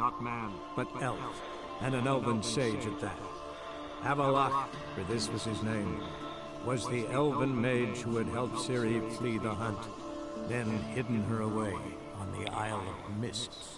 not man. But elf, and an elven sage at that. Avalok, for this was his name, was the elven mage who had helped Ciri flee the hunt, then hidden her away on the Isle of Mists.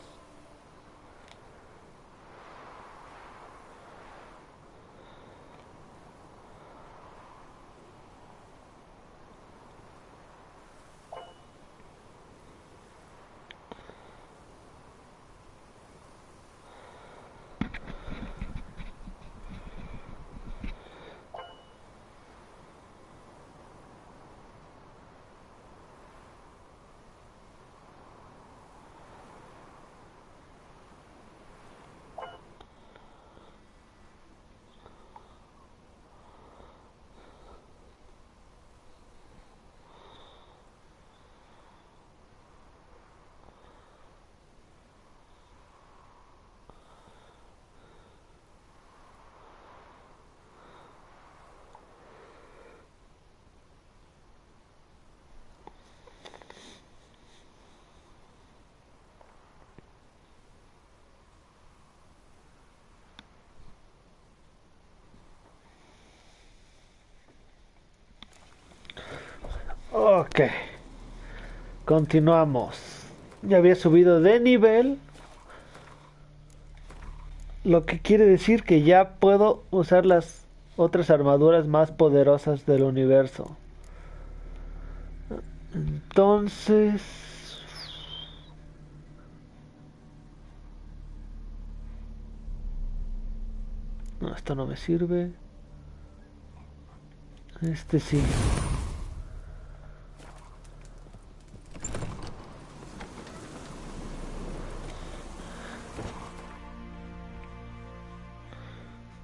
Ok, continuamos. Ya había subido de nivel, lo que quiere decir que ya puedo usar las otras armaduras más poderosas del universo. Entonces, no, esto no me sirve. Este sí.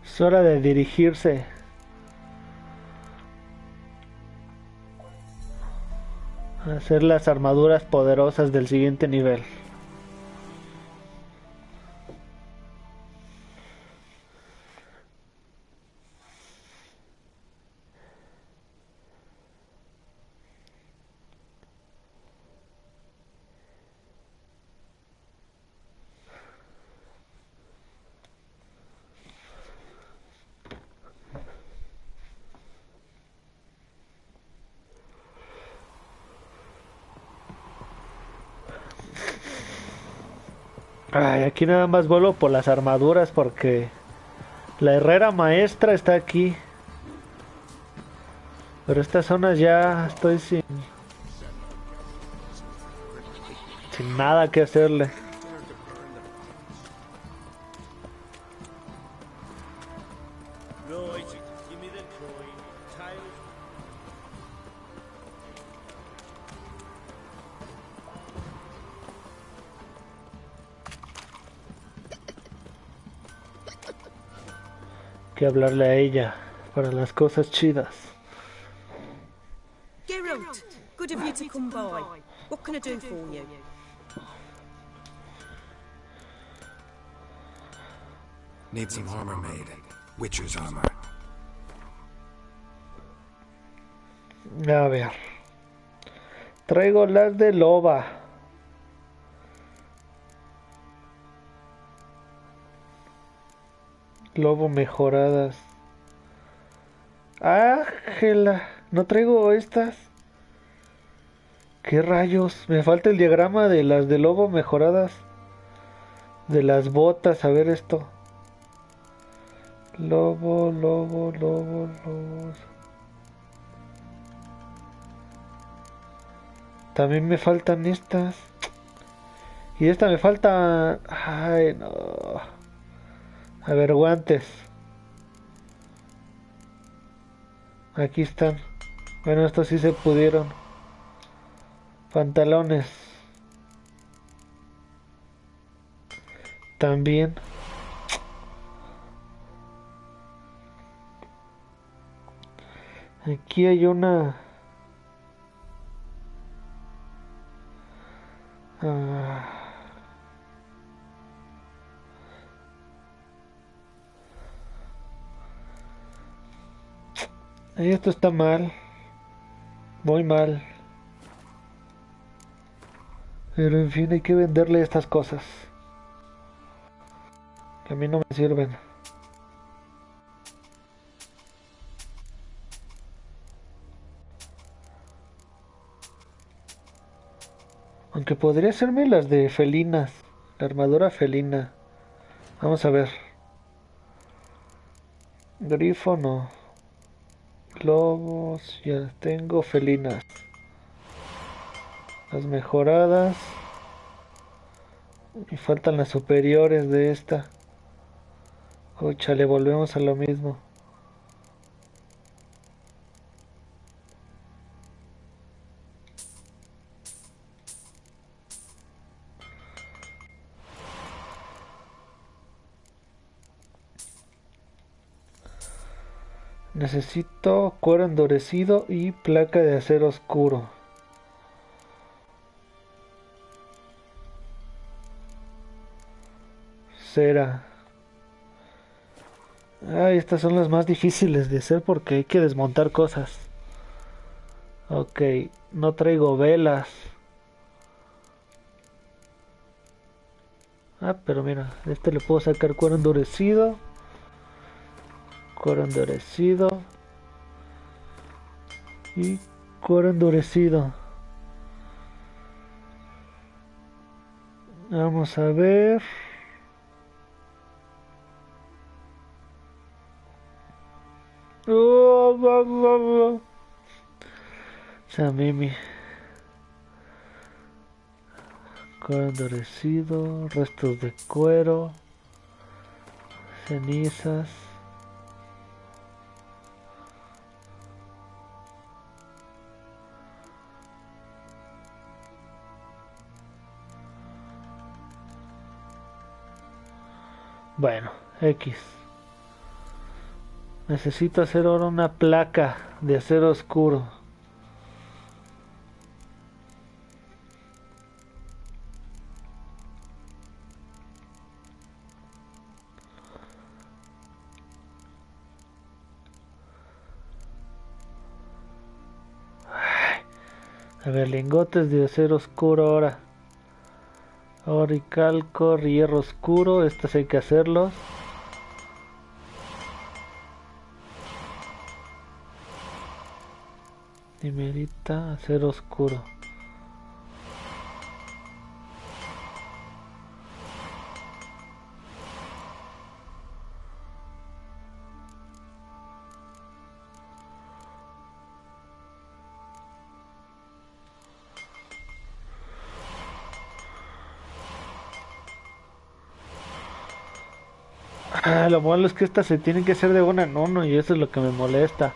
Es hora de dirigirse a hacer las armaduras poderosas del siguiente nivel. Ay, aquí nada más vuelo por las armaduras porque la herrera maestra está aquí. Pero esta zona ya estoy sin nada que hacerle. Que hablarle a ella para las cosas chidas. Geralt, good of you to come by. What can I do for you? Need some armor made. Witcher's armor. A ver. Traigo las de loba. Lobo mejoradas. Ángela, no traigo estas. ¿Qué rayos? Me falta el diagrama de las de lobo mejoradas. De las botas, a ver esto. Lobo, lobo, lobo, lobos. También me faltan estas. Y esta me falta... Ay, no. A ver, guantes. Aquí están. Bueno, estos sí se pudieron. Pantalones. También. Aquí hay una... Esto está mal. Muy mal. Pero en fin, hay que venderle estas cosas. que a mí no me sirven. Aunque podría serme las de felinas. La armadura felina. Vamos a ver. Grifo no. Lobos, ya tengo felinas. Las mejoradas. Y faltan las superiores de esta. Oh, chale, volvemos a lo mismo. Necesito cuero endurecido y placa de acero oscuro. Cera. Ay, estas son las más difíciles de hacer porque hay que desmontar cosas. Ok, no traigo velas. Ah, pero mira, este le puedo sacar cuero endurecido. Cuero endurecido. Y cuero endurecido. Vamos a ver. Samimi. Cuero endurecido. Restos de cuero. Cenizas. Bueno, X. Necesito hacer ahora una placa de acero oscuro. A ver, lingotes de acero oscuro ahora. Oricalco, hierro oscuro. Estos hay que hacerlos. Dimerita, acero oscuro. Ah, lo malo es que estas se tienen que hacer de uno en uno y eso es lo que me molesta.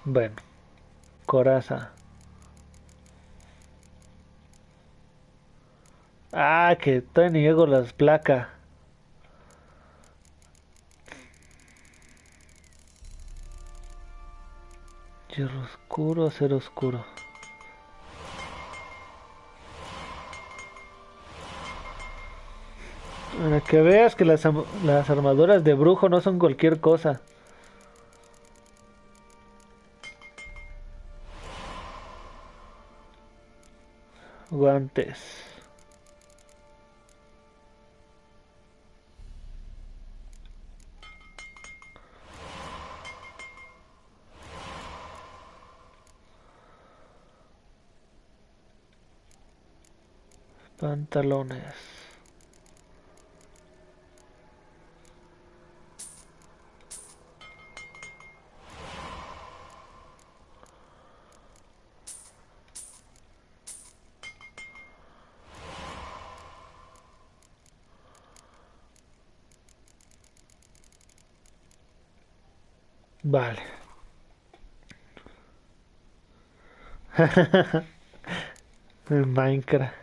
Bueno, coraza. Ah, que todavía ni llego las placas. Hierro oscuro, acero oscuro. Para que veas que las armaduras de brujo no son cualquier cosa. Guantes. Pantalones. Vale. El Minecraft.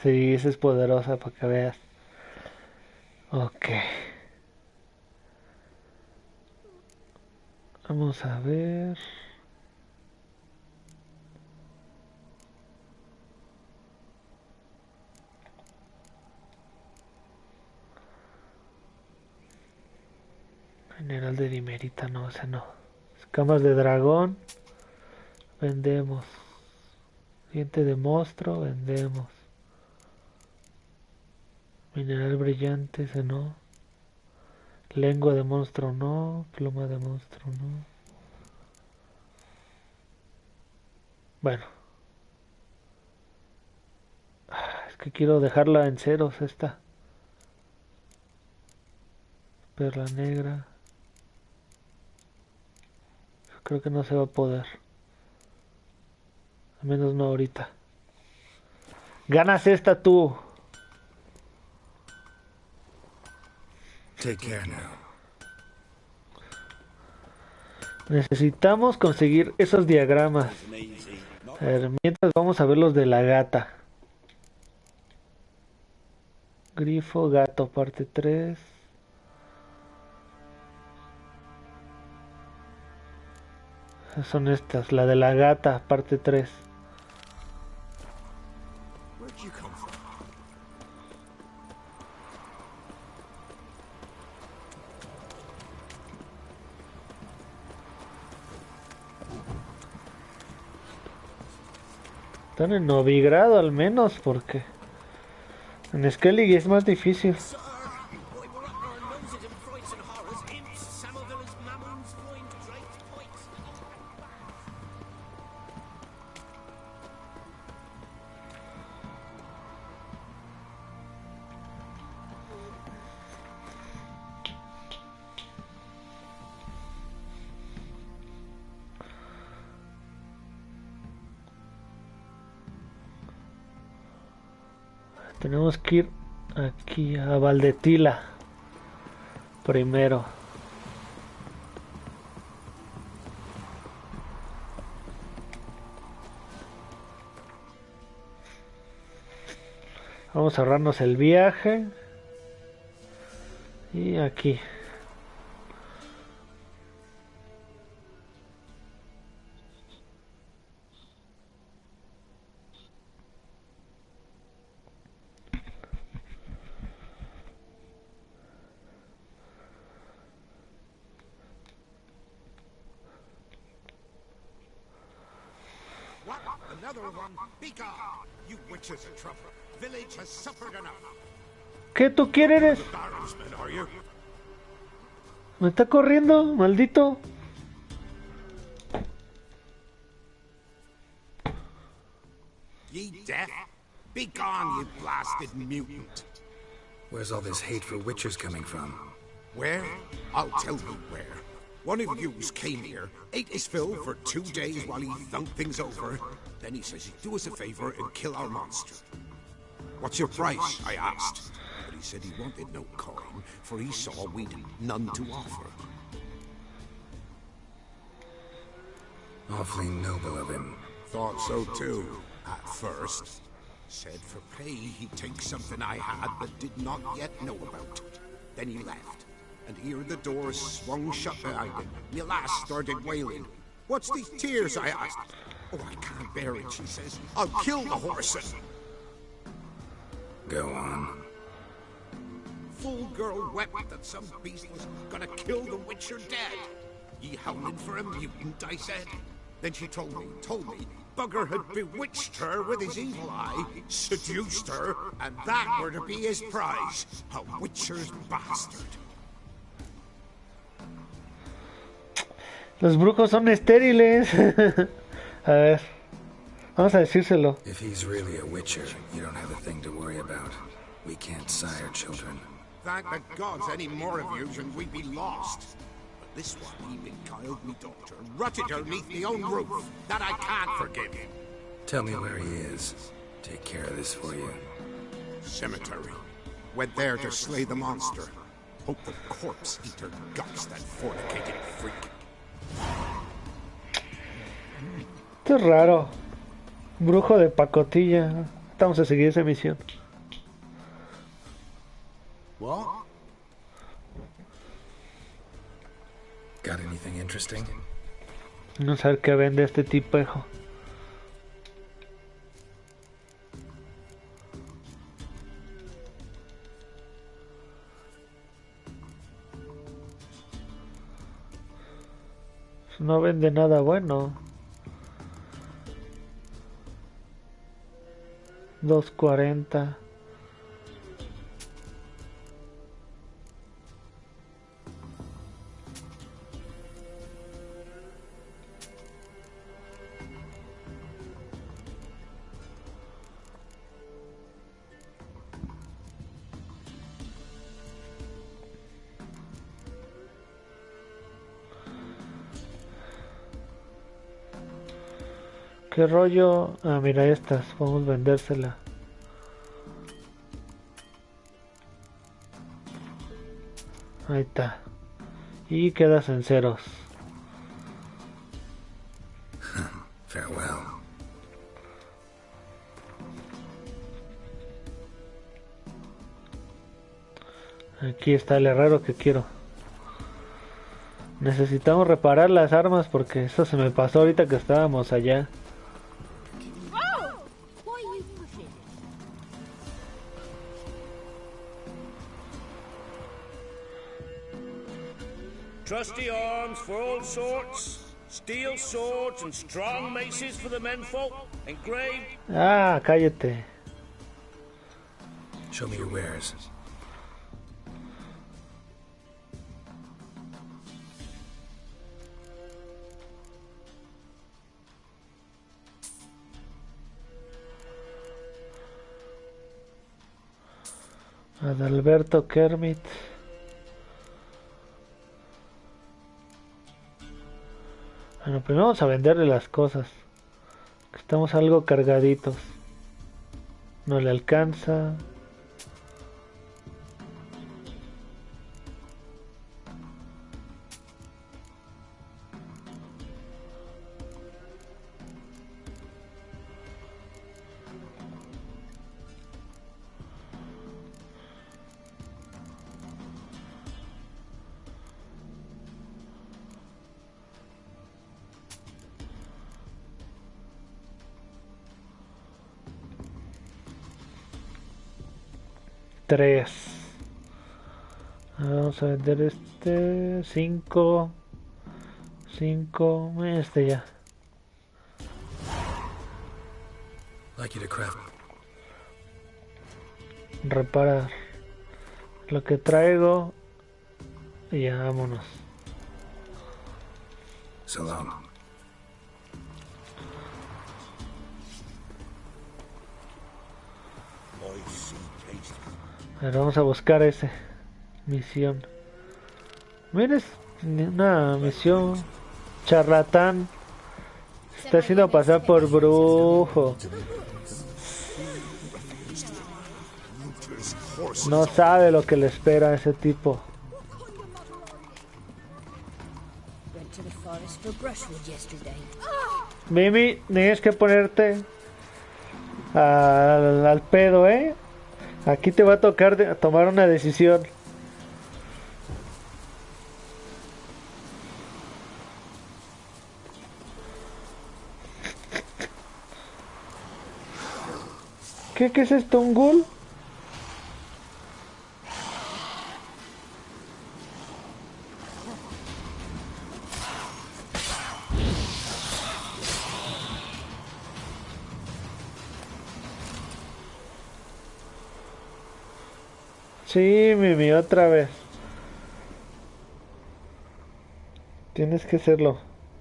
Sí, esa es poderosa para que veas. Ok. Vamos a ver. Mineral de dimerita, no, ese no. Escamas de dragón, vendemos. Diente de monstruo, vendemos. Mineral brillante, ese no. Lengua de monstruo, no. Pluma de monstruo, no. Bueno. Es que quiero dejarla en ceros esta. Perla negra. Creo que no se va a poder. Al menos no ahorita. Ganas esta tú. Take care now. Necesitamos conseguir esos diagramas. A ver, mientras vamos a ver los de la gata. Grifo, gato, parte 3. Son estas, la de la gata, parte 3. Where'd you come from? Están en Novigrado al menos, porque en Skellig es más difícil. Sir, we were up our noses in frights and horrors, imps, Samovillas, mammons, find drakes, pikes. Tenemos que ir aquí a Valdetila primero. Vamos a ahorrarnos el viaje. Y aquí. What? Another one? Begone! You witches of trouble. Village has suffered enough. ¿Qué tú quieres? Barrowsmen, are you? Me está corriendo, maldito. Ye deaf? Begone, you blasted mutant. Where's all this hate for witchers coming from? Where? I'll tell you where. One of yous came here, ate his fill for 2 days while he thunked things over. Then he says he'd do us a favor and kill our monster. What's your price? I asked. But he said he wanted no coin, for he saw we'd none to offer. Awfully noble of him. Thought so too, at first. Said for pay he'd take something I had but did not yet know about. Then he left, and here the doors swung shut behind him. My lass started wailing. What's these tears? I asked. Oh, I can't bear it, she says. I'll kill the horse and... Go on. Full girl wept that some beast was gonna kill the witcher dead. Ye howling for a mutant, I said. Then she told me, Bugger had bewitched her with his evil eye, seduced her, and that were to be his prize. A witcher's bastard. Los brujos son estériles. A ver, vamos a decírselo. If he's really a witcher, you don't have a thing to worry about. We can't sire children. Thank the gods any more of yous and we'd be lost. But this one, he beguiled me daughter, rutted her neath me own roof. That I can't forgive. Tell me where he is. Take care of this for you. Cemetery. Went there to slay the monster. Hope the corpse eat her guts, that fornicating freak. Esto es raro. Brujo de pacotilla. Vamos a seguir esa misión. What? Got anything interesting? No saber qué vende este tipejo. No vende nada bueno. 240. ¿Qué rollo? Ah, mira estas, podemos vendérsela. Ahí está. Y quedas en ceros. Farewell. Aquí está el herrero que quiero. Necesitamos reparar las armas porque eso se me pasó ahorita que estábamos allá. Trusty arms for all sorts, steel swords and strong maces for the menfolk, engraved. Ah, cállate. Show me your wares. Adalberto Kermit. Bueno, primero vamos a venderle las cosas. Que estamos algo cargaditos. No le alcanza. Tres. Vamos a vender este. 5. 5. Este ya. Like you to craft. Reparar lo que traigo. Y ya vámonos. So long. A ver, vamos a buscar ese. Misión. Mira, es una misión. Charlatán. Se está haciendo pasar por brujo. No sabe lo que le espera a ese tipo. Mimi, tienes que ponerte al pedo, ¿eh? Aquí te va a tocar tomar una decisión. ¿Qué es esto? ¿Un ghoul? Sí, Mimi, otra vez. Tienes que hacerlo.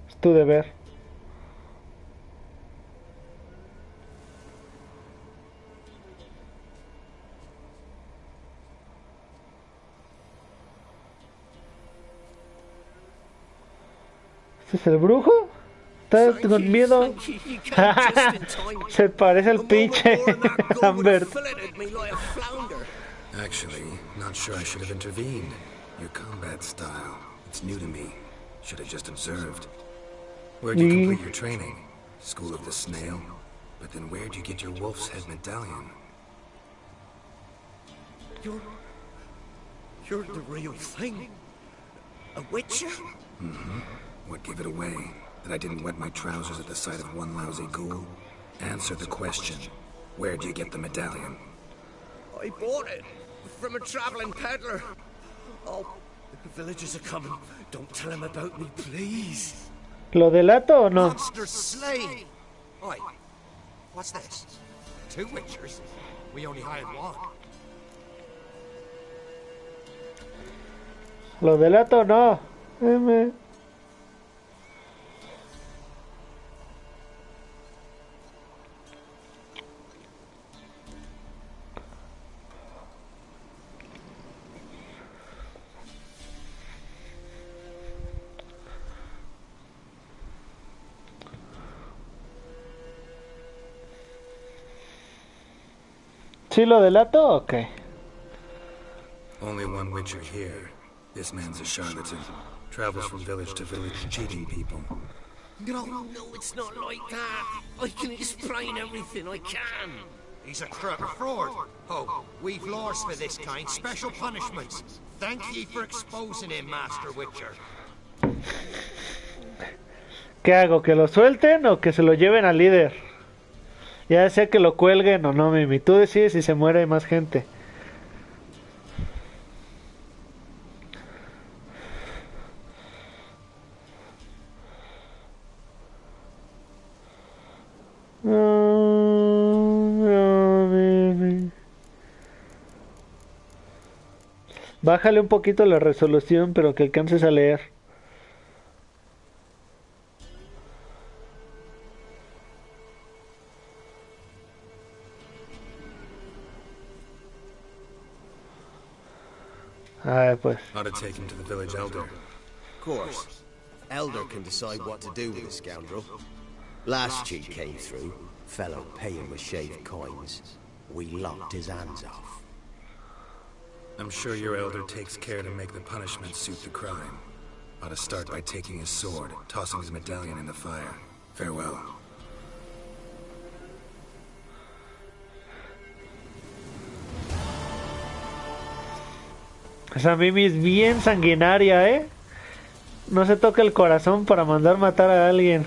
Es tu deber. ¿Este es el brujo? ¿Estás con miedo? Se parece al pinche Lambert. Actually, not sure I should have intervened. Your combat style, it's new to me. Should have just observed. Where'd you complete your training? School of the Snail? But then where'd you get your wolf's head medallion? You're the real thing. A witcher? Mm-hmm. What gave it away? That I didn't wet my trousers at the sight of one lousy ghoul? Answer the question. Where'd you get the medallion? I bought it from a traveling peddler. Oh, the villagers are coming. Don't tell him about me, please. ¿Lo delato o no? Monster slain! Oi, what's this? 2 Witchers? We only hired 1. ¿Lo delato o no? ¿Sí lo delato? Ok. Only 1 Witcher here. This man's a charlatan. Travels from village to village cheating people. No, it's not like that. I can explain everything, I can. He's a crook, a fraud. Oh, we've laws for this kind, special punishments. Thank ye for exposing him, Master Witcher. ¿Qué hago? ¿Que lo suelten o que se lo lleven al líder? Ya sea que lo cuelguen o no, Mimi. Tú decides si se muere más gente. Bájale un poquito la resolución, pero que alcances a leer. Pues. Ought to take him to the village elder. Of course. Elder can decide what to do with the scoundrel. Last cheat came through. Fellow pay him with shaved coins. We locked his hands off. I'm sure your elder takes care to make the punishment suit the crime. Ought to start by taking his sword, tossing his medallion in the fire. Farewell. Esa Mimi es bien sanguinaria, ¿eh? No se toca el corazón para mandar matar a alguien.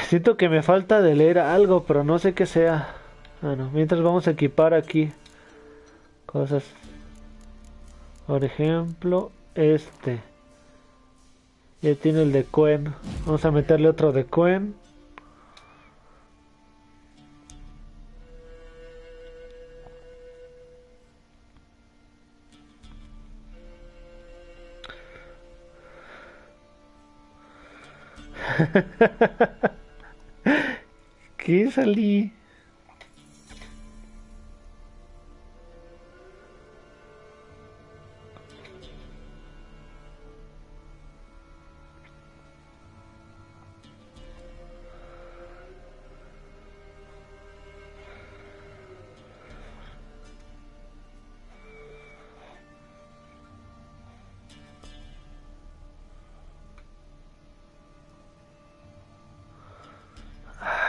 Siento que me falta de leer algo, pero no sé qué sea. Bueno, mientras vamos a equipar aquí cosas. Por ejemplo, este. Ya tiene el de Quen. Vamos a meterle otro de Quen. ¿Qué salí?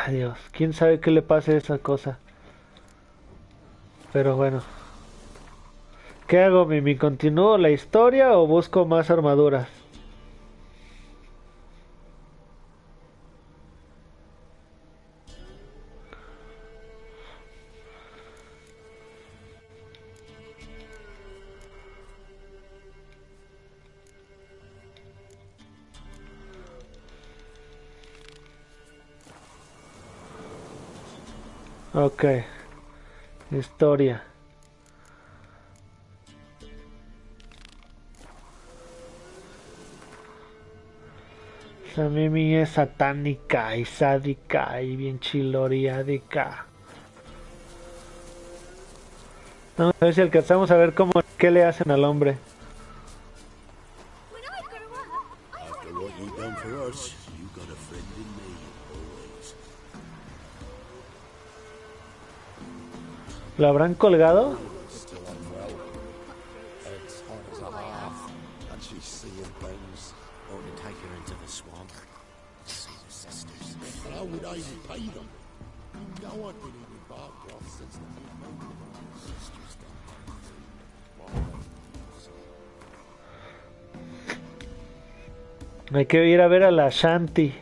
Dios, quién sabe qué le pase a esa cosa. Pero bueno. ¿Qué hago, Mimi? ¿Continúo la historia o busco más armaduras? Ok. Historia. Esa Mimi es satánica y sádica y bien chiloriádica. Vamos a ver si alcanzamos a ver cómo qué le hacen al hombre. When what you done for us, you got a friend in me, always. ¿Lo habrán colgado? Still unwell. Head's hot as a half, and she's seeing things. Or to take her into the swamp. See the sisters. And how would I repay them? You know I've been eating bark broth since the sisters done. Hay que ir a ver a la Shanti.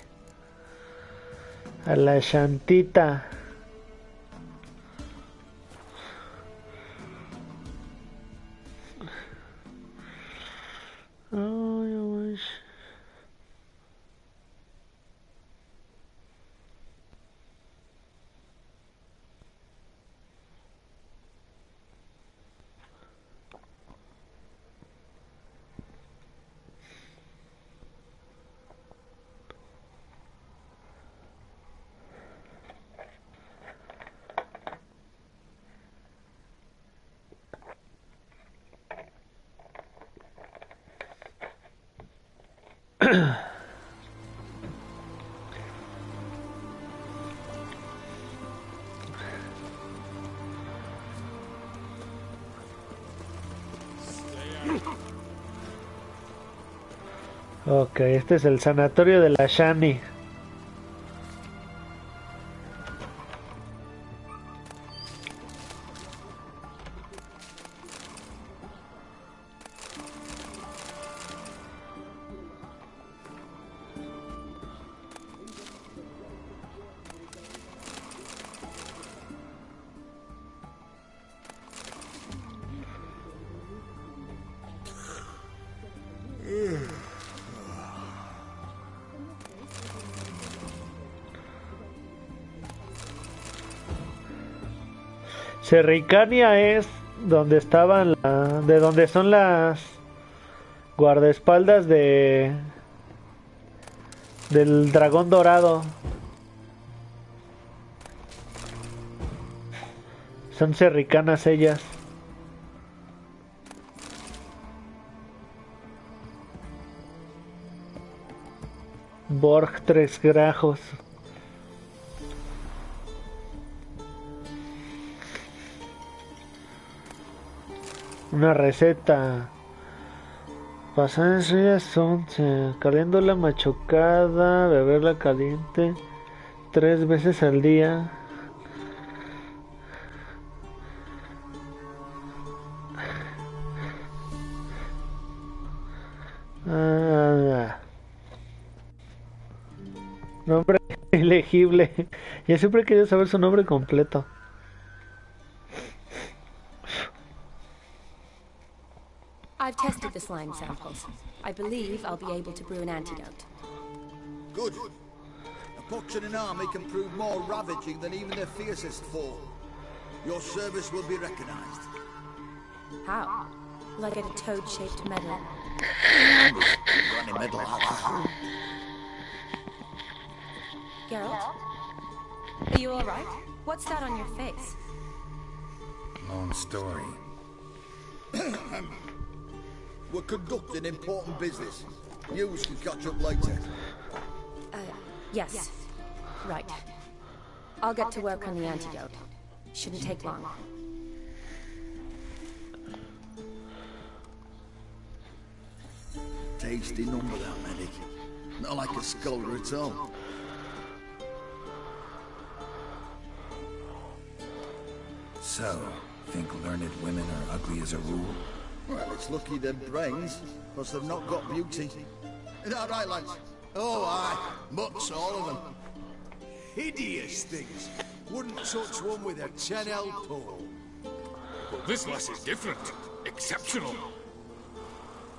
A la Shantita. Oh, I wish. Ok, este es el sanatorio de la Shani. Serricania es donde estaban de donde son las guardaespaldas del dragón dorado. Son serricanas ellas. Borg 3 grajos. Una receta. Pasar en frías 11. Caliéndola machucada. Beberla caliente 3 veces al día. Nombre elegible. Yo siempre he querido saber su nombre completo. I've tested the slime samples. I believe I'll be able to brew an antidote. Good. A pox in an army can prove more ravaging than even their fiercest foe. Your service will be recognized. How? Will I get a toad-shaped medal? Any medal out. Geralt? Are you alright? What's that on your face? Long story. We're conducting important business. Yous can catch up later. Yes. Right. I'll get to work on the antidote. Shouldn't take long. Tasty number, that medic. Not like a scholar at all. So, think learned women are ugly as a rule? Well, it's lucky they're brains, because they've not got beauty. Is that right, lads? Oh, aye. Mutts, all of them. Hideous things. Wouldn't touch one with a 10L pole. Well, this lass is different. Exceptional.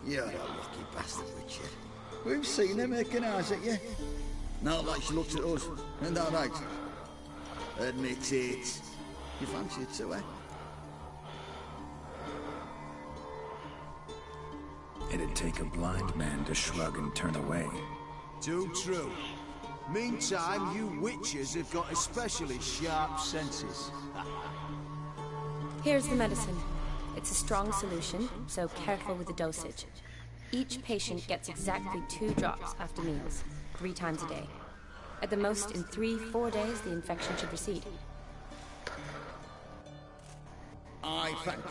You're a lucky bastard, Richard. We've seen her making eyes at you. Not like she looks at us. Isn't that right? Admit it. You fancy it too, eh? It'd take a blind man to shrug and turn away. Too true. Meantime, you witches have got especially sharp senses. Here's the medicine. It's a strong solution, so careful with the dosage. Each patient gets exactly 2 drops after meals, 3 times a day. At the most, in 3-4 days, the infection should recede. I thank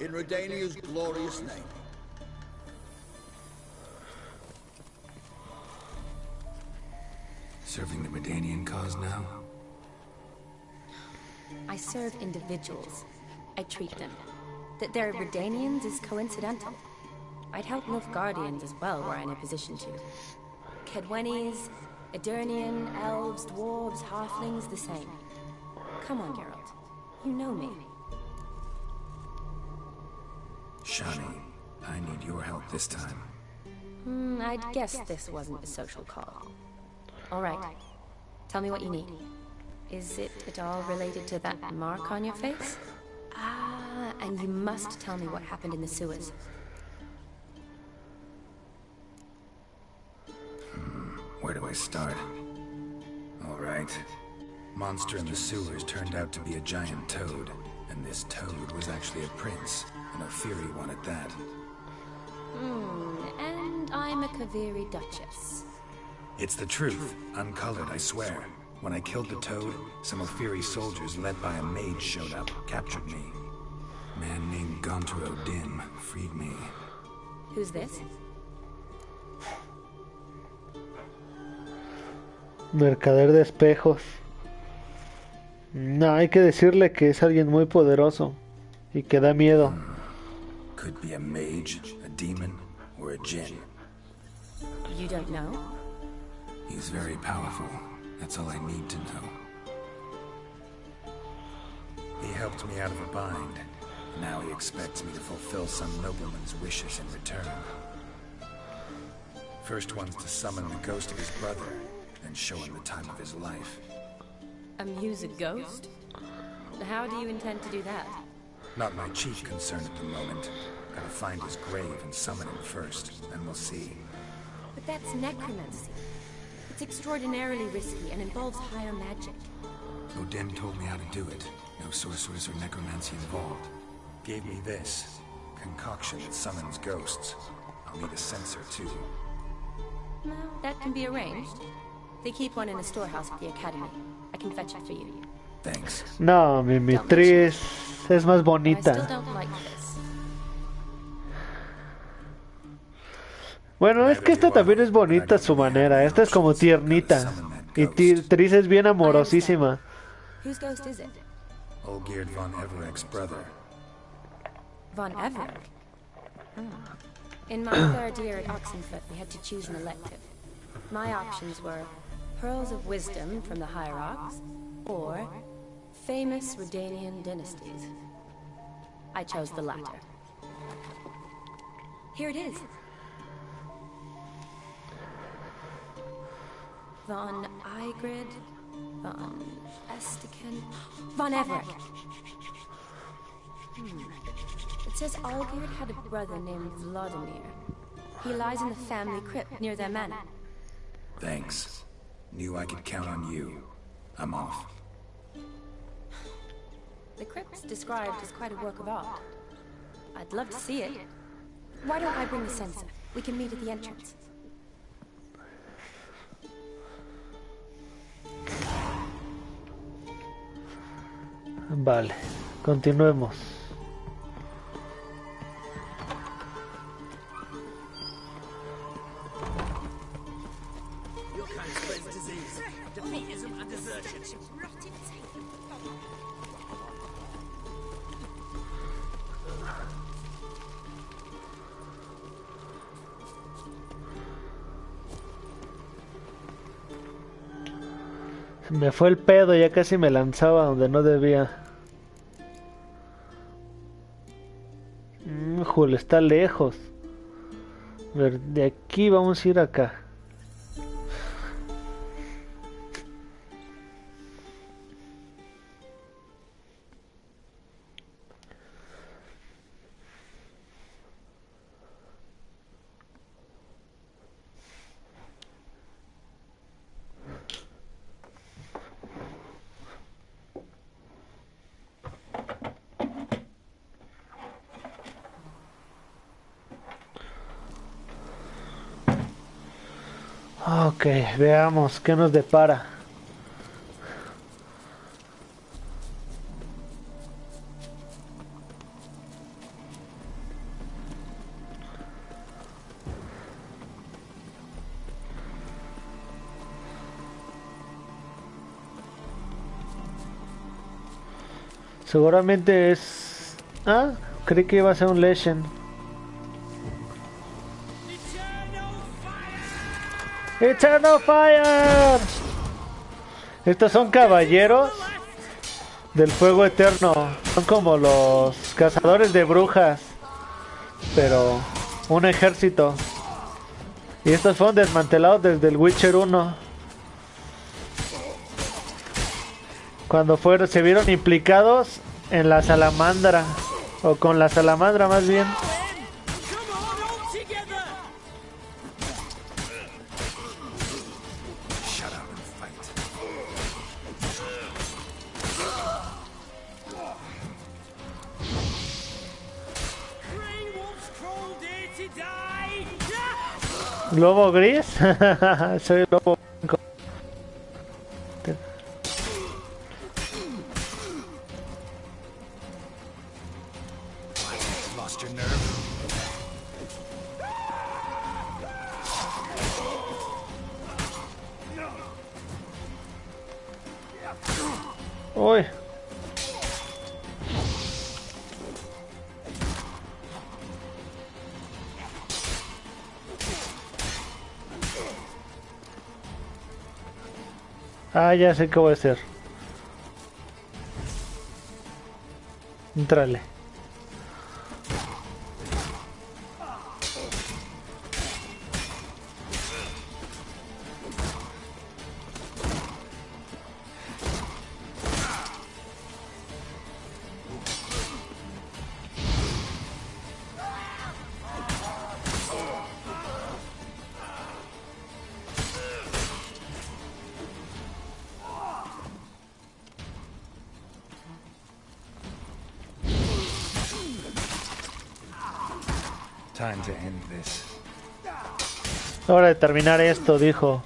you. In Redania's glorious name. Serving the Redanian cause now? I serve individuals. I treat them. That they're Redanians is coincidental. I'd help Nilfgaardians as well, were I in a position to. Kedwenis, Edirnian, elves, dwarves, halflings, the same. Come on, Geralt. You know me. Shani, I need your help this time. I'd guess this wasn't a social call. All right. Tell me what you need. Is it at all related to that mark on your face? Ah, and you must tell me what happened in the sewers. Where do I start? All right. Monster in the sewers turned out to be a giant toad, and this toad was actually a prince, and a fiery one at that. And I'm a Kaviri Duchess. It's the truth, uncolored, I swear. When I killed the toad, some Ophiri soldiers led by a mage showed up, captured me. A man named Gontar O'Dim freed me. Who's this? Mercader de espejos. No, hay que decirle que es alguien muy poderoso y que da miedo. Could be a mage, a demon, or a djinn. You don't know? He's very powerful. That's all I need to know. He helped me out of a bind. Now he expects me to fulfill some nobleman's wishes in return. First one's to summon the ghost of his brother, then show him the time of his life. Amuse a ghost? How do you intend to do that? Not my chief concern at the moment. Gotta find his grave and summon him first, then we'll see. But that's necromancy. It's extraordinarily risky and involves higher magic. Odin told me how to do it. No sorcerers or necromancy involved. Gave me this concoction that summons ghosts. I'll need a censer too. No, that can be arranged. They keep one in a storehouse at the academy. I can fetch it for you. Thanks. No, mi Mitri es más I bonita. still don't like this. Bueno, es que esta también es bonita a su manera. Esta es como tiernita. Y Tris es bien amorosísima. Whose ghost is it? Olgierd von Evereck's brother. Von Everett? In my 3rd year at Oxenfurt, we had to choose an elective. My options were Pearls of Wisdom from the Hierarchs, or famous Redanian dynasties. I chose the latter. Here it is. Von Igrid, Von Estiken, Von Everett. It says Olgierd had a brother named Vladimir. He lies in the family crypt near their manor. Thanks. Knew I could count on you. I'm off. The crypt's described as quite a work of art. I'd love to see it. Why don't I bring the censer? We can meet at the entrance. Vale, continuemos. Me fue el pedo, ya casi me lanzaba donde no debía. Jule, está lejos. A ver, de aquí vamos a ir acá. Ok, veamos qué nos depara. Seguramente es... Ah, creí que iba a ser un Legend. Eternal Fire. Estos son caballeros del fuego eterno. Son como los cazadores de brujas, pero un ejército. Y estos fueron desmantelados desde el Witcher 1. Cuando se vieron implicados en la salamandra. O con la salamandra más bien. ¿Lobo gris? Soy lobo blanco. Uy. Ah, ya sé qué voy a hacer. Entrale. Hora de terminar esto, dijo.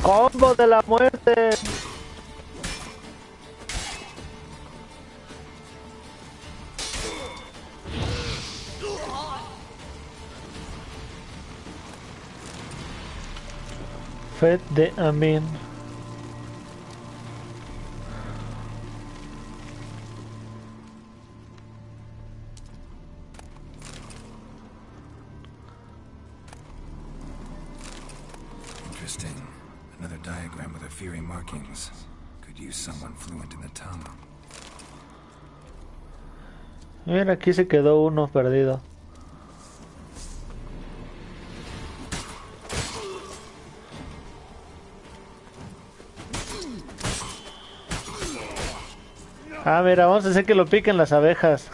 ¡Combo de la muerte! Fed de Amin. Interesting. Another diagram with Fury markings. Could use someone fluent in the tongue. Mira, aquí se quedó uno perdido. Ah, mira, vamos a hacer que lo piquen las abejas.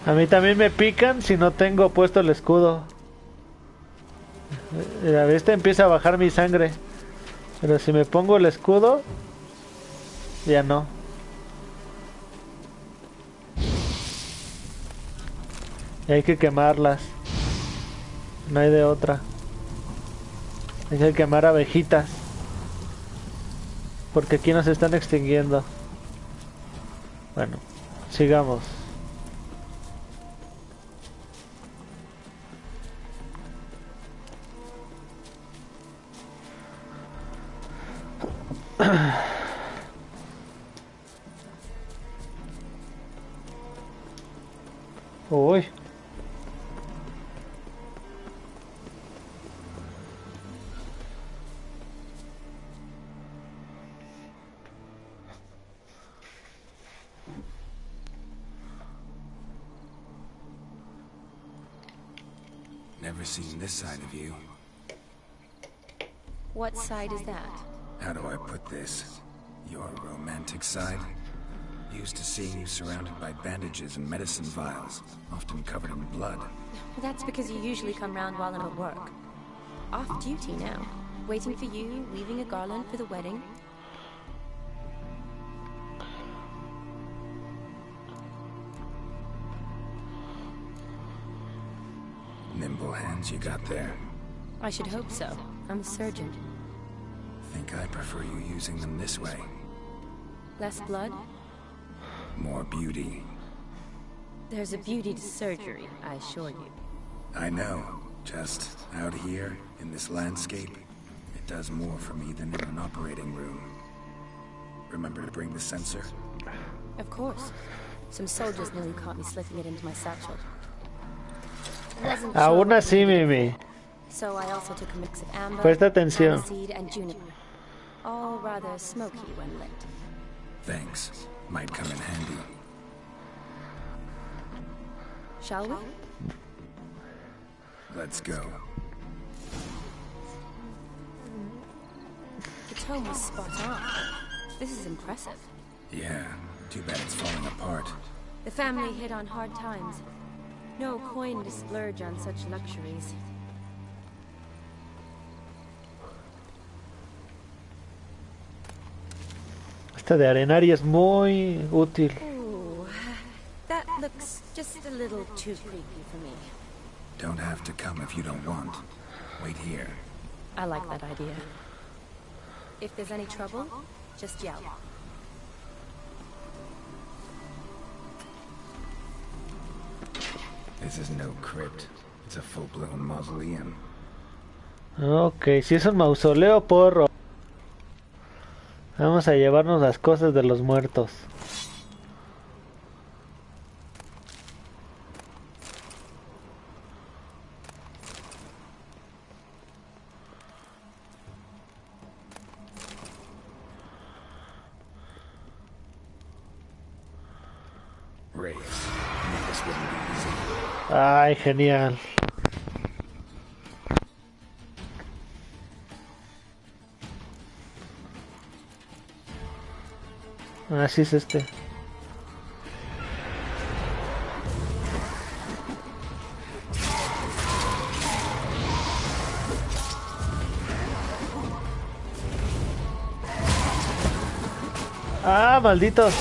A mí también me pican si no tengo puesto el escudo. A vista empieza a bajar mi sangre. Pero si me pongo el escudo, ya no. Y hay que quemarlas. No hay de otra. Hay que quemar abejitas. Porque aquí nos están extinguiendo. Bueno, sigamos. Uy. Never seen this side of you. What side is that? How do I put this? Your romantic side? Used to seeing you surrounded by bandages and medicine vials, often covered in blood. That's because you usually come round while I'm at work. Off duty now. Waiting for you, weaving a garland for the wedding. Nimble hands you got there. I should hope so. I'm a surgeon. Think I prefer you using them this way. Less blood? More beauty. There's a beauty to surgery, I assure you. I know. Just out here, in this landscape, it does more for me than in an operating room. Remember to bring the sensor? Of course. Some soldiers nearly caught me slipping it into my satchel. Aún así, Mimi. So I also took a mix of amber, Presta atención. aniseed, and juniper. All rather smoky when lit. Thanks. Might come in handy. Shall we? Let's go. The tome was spot on. This is impressive. Yeah, too bad it's falling apart. The family hit on hard times. No coin to splurge on such luxuries. Esta de arenaria es muy útil. Ooh, that looks just a little too creepy for me. Don't have to come if you don't want. Wait here. I like that idea. If there's any trouble, just yell. This is no crypt. It's a full-blown mausoleum. Ok, si es un mausoleo, porro. Vamos a llevarnos las cosas de los muertos. Ay, genial. Así es este. Ah, malditos.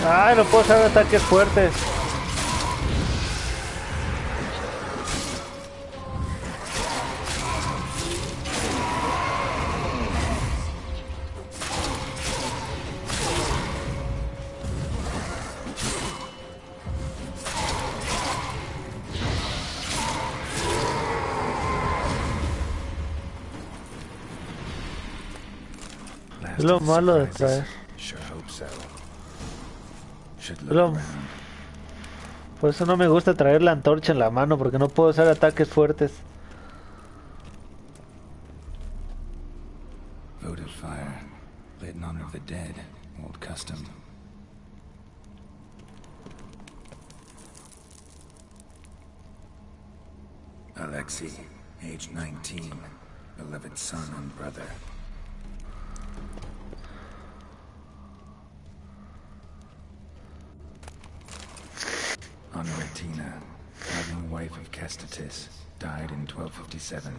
Ay, no puedo hacer ataques fuertes. Es lo malo de traer. Por eso no me gusta traer la antorcha en la mano, porque no puedo hacer ataques fuertes. Votive fire, lit in honor of the dead, old custom. Alexei, age 19, beloved son and brother. Honoratina, loving wife of Kestatis, died in 1257.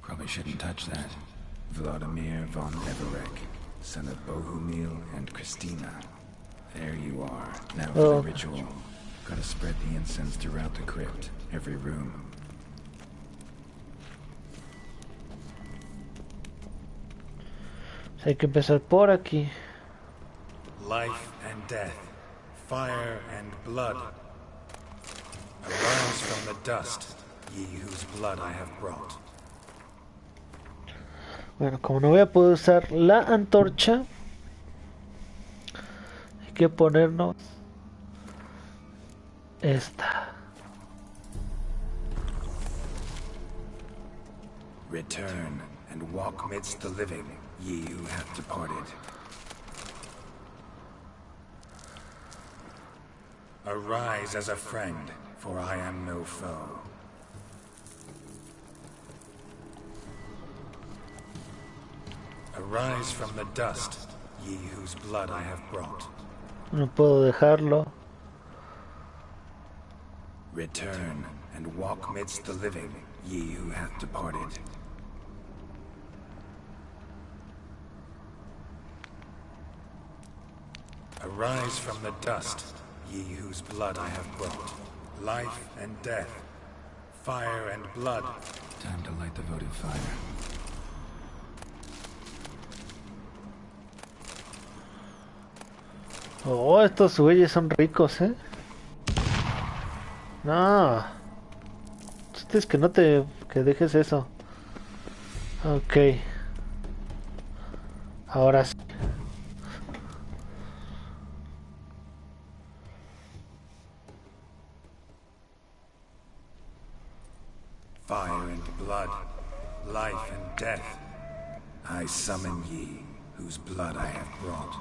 Probably shouldn't touch that. Vladimir von Everek, son of Bohumil and Christina. There you are. Now for the ritual. Gotta spread the incense throughout the crypt, every room. Hay que empezar por aquí. Life and death, fire and blood. Arise from the dust, ye whose blood I have brought. Bueno, como no voy a poder usar la antorcha, hay que ponernos esta. Return and walk midst the living, ye who have departed. Arise as a friend, for I am no foe. Arise from the dust, ye whose blood I have brought. No puedo dejarlo. Return and walk midst the living, ye who have departed. Arise from the dust, ye whose blood I have brought. Life and death, fire and blood. Time to light the votive fire. Oh, estos güeyes son ricos, ¿eh? No. Es que no te... que dejes eso. Ok. Ahora sí. Fire and blood, life and death. I summon ye, whose blood I have brought.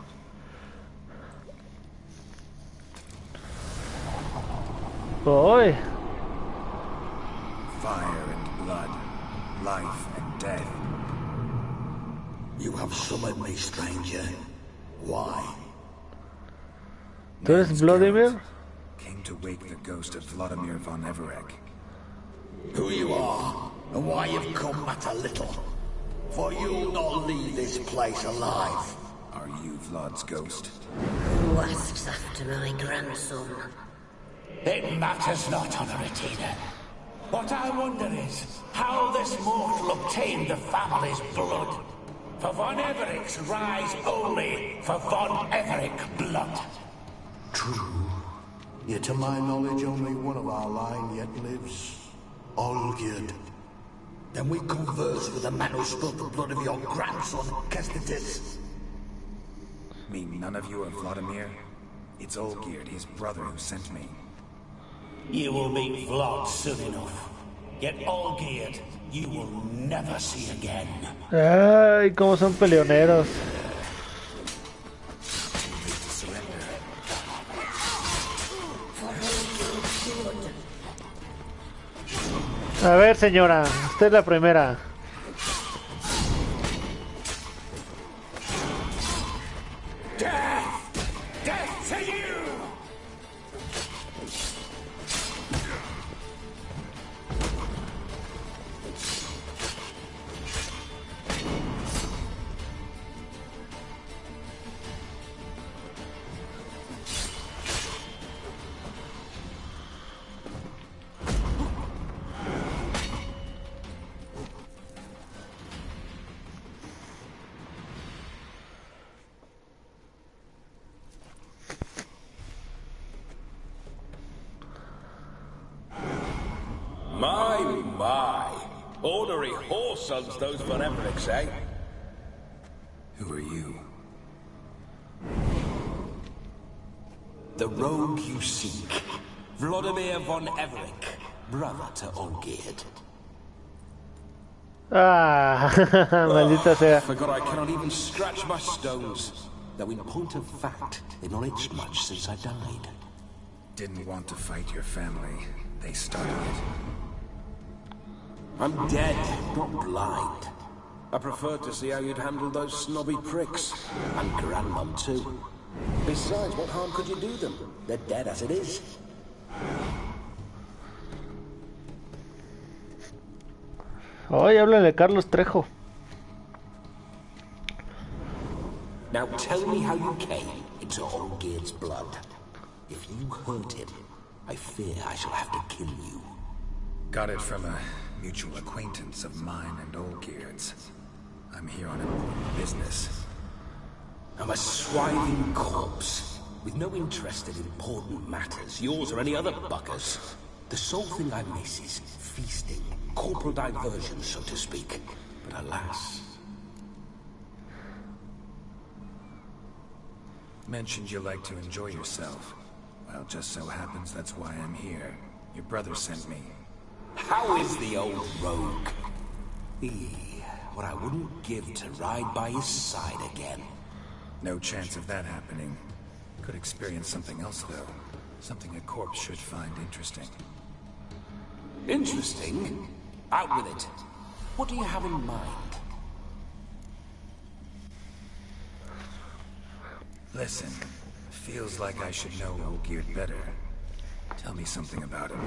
Boy. Fire and blood, life and death. You have summoned me, stranger. Why? ¿Tú eres Vladimir? Came to wake the ghost of Vladimir von Everett. Who you are, and why you've come matter little. For you'll not leave this place alive. Are you Vlad's ghost? Who asks after my grandson? It matters not, Honoratina. What I wonder is how this mortal obtained the family's blood. For von Everett's rise only for von Everett blood. True. Yet to my knowledge only one of our line yet lives. Olgierd. Then we converse with the man who spilled the blood of your grandson, Kestitis. Mean none of you are Vladimir? It's Olgierd, his brother, who sent me. You will meet Vlad soon enough. Yet Olgierd, you will never see again. Ay, cómo son peleoneros. A ver, señora, usted es la primera. My. Ordinary horse sons those von Evericks, eh? Who are you? The rogue you seek. Vladimir von Everett, brother to Olgierd. Ah, maldita sea. Forgot I cannot even scratch my stones. Though in point of fact, they've not itched much since I died. Didn't want to fight your family. They started it. I'm dead, not blind. I preferred to see how you'd handle those snobby pricks. And Grandmum, too. Besides, what harm could you do them? They're dead as it is. Oye, háblale de Carlos Trejo. Now tell me how you came into Olgierd's blood. If you hurt him, I fear I shall have to kill you. Got it from a mutual acquaintance of mine and Olgierd's. I'm here on important business. I'm a swiving corpse. with no interest in important matters, yours or any other buggers. The sole thing I miss is feasting, corporal diversion, so to speak. But alas... Mentioned you like to enjoy yourself. Well, just so happens that's why I'm here. Your brother sent me. How is the old rogue? What I wouldn't give to ride by his side again. No chance of that happening. Could experience something else, though. Something a corpse should find interesting. Interesting? Out with it. What do you have in mind? Listen, feels like I should know Olgierd better. Tell me something about him.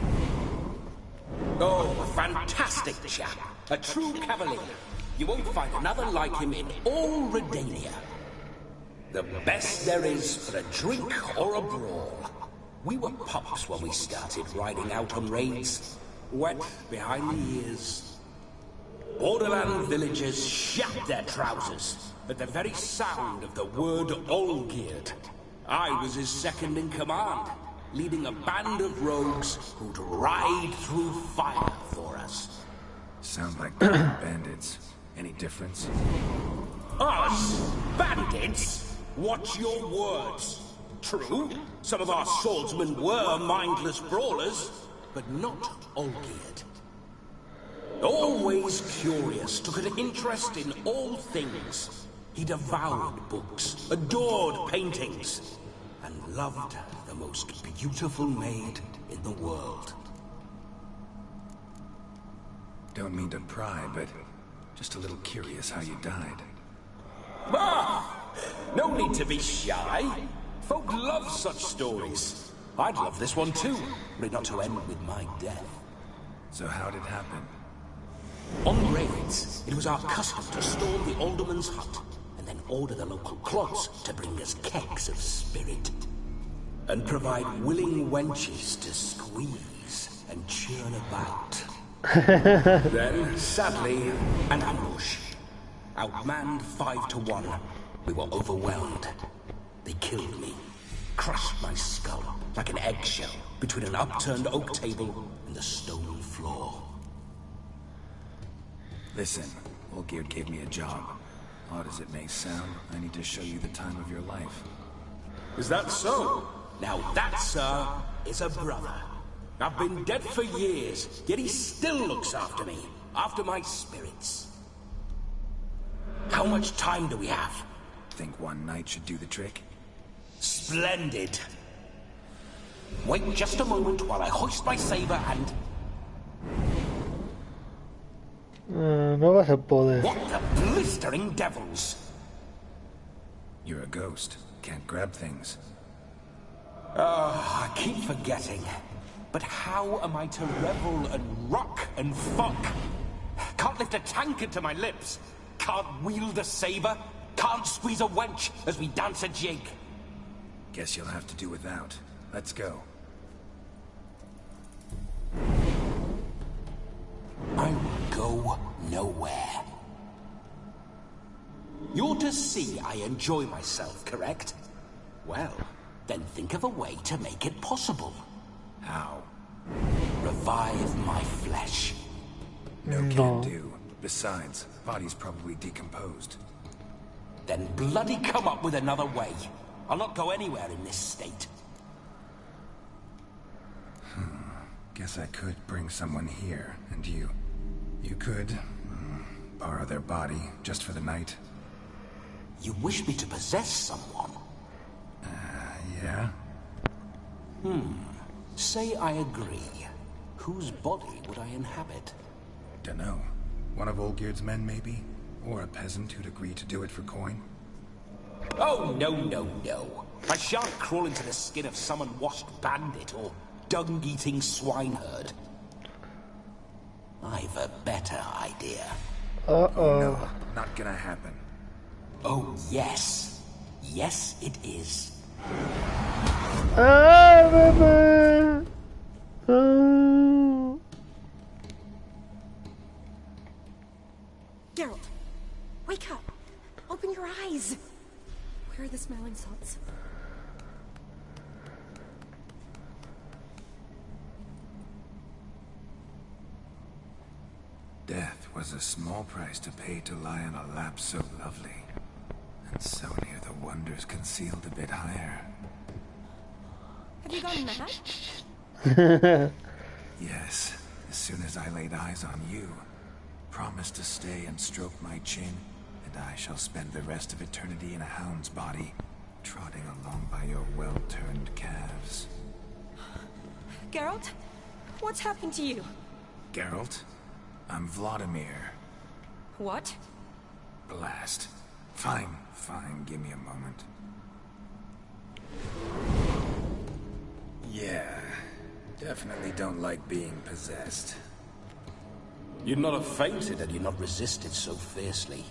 Oh, a fantastic chap. A true cavalier. You won't find another like him in all Redania. The best there is for a drink or a brawl. We were pups when we started riding out on raids. Wet behind the ears. Borderland villagers shat their trousers at the very sound of the word Olgierd. I was his second in command, leading a band of rogues who'd ride through fire for us. Sound like bandits. Any difference? Us? Bandits? Watch your words. True, some of our swordsmen were mindless brawlers, but not Olgierd. Always curious, took an interest in all things. He devoured books, adored paintings, and loved the most beautiful maid in the world. Don't mean to pry, but just a little curious how you died. Ah! No need to be shy. Folk love such stories. I'd love this one too, but not to end with my death. So how'd it happen? On raids, it was our custom to storm the alderman's hut, and then order the local clods to bring us kegs of spirit. And provide willing wenches to squeeze and churn about. Then, sadly, an ambush. Outmanned 5 to 1. We were overwhelmed. They killed me. Crushed my skull like an eggshell between an upturned oak table and the stone floor. Listen, Olgierd gave me a job. Odd as it may sound, I need to show you the time of your life. Is that so? Now that, sir, is a brother. I've been dead for years, yet he still looks after me, after my spirits. How much time do we have? Think one night should do the trick? Splendid. Wait just a moment while I hoist my saber and... No vas a poder. What the blistering devils? You're a ghost. Can't grab things. I keep forgetting. But how am I to revel and rock and fuck? Can't lift a tankard to my lips. Can't wield a saber. Can't squeeze a wench as we dance a jig. Guess you'll have to do without. Let's go. I will go nowhere. You're to see I enjoy myself, correct? Well, then think of a way to make it possible. How? Revive my flesh. No can do. Besides, body's probably decomposed. Then bloody come up with another way. I'll not go anywhere in this state. Guess I could bring someone here, and you. You could borrow their body just for the night. You wish me to possess someone? Yeah? Say I agree. Whose body would I inhabit? Dunno. One of Olgierd's men, maybe? Or a peasant who'd agree to do it for coin? Oh, no, no, no. I shan't crawl into the skin of some unwashed bandit or dung-eating swineherd. I've a better idea. No, not gonna happen. Oh, yes. Yes, it is. Geralt, wake up. Open your eyes. Where are the smelling salts? Death was a small price to pay to lie on a lap so lovely, and so near the wonders concealed a bit higher. Have you gone mad? Yes, as soon as I laid eyes on you. Promise to stay and stroke my chin, and I shall spend the rest of eternity in a hound's body, trotting along by your well-turned calves. Geralt? What's happened to you? Geralt? I'm Vladimir. What? Blast. Fine, give me a moment. Yeah, definitely don't like being possessed. You'd not have fainted had you not resisted so fiercely.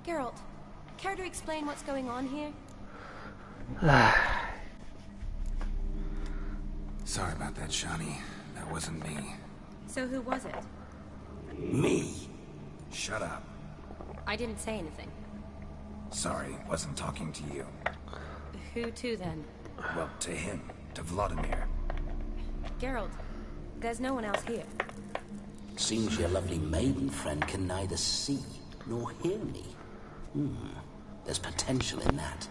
Geralt, care to explain what's going on here? Sorry about that, Shani. That wasn't me. So who was it? Me. Shut up. I didn't say anything. Sorry, wasn't talking to you. Who to then? Well, to him. To Vladimir. Geralt, there's no one else here. Seems your lovely maiden friend can neither see nor hear me. There's potential in that.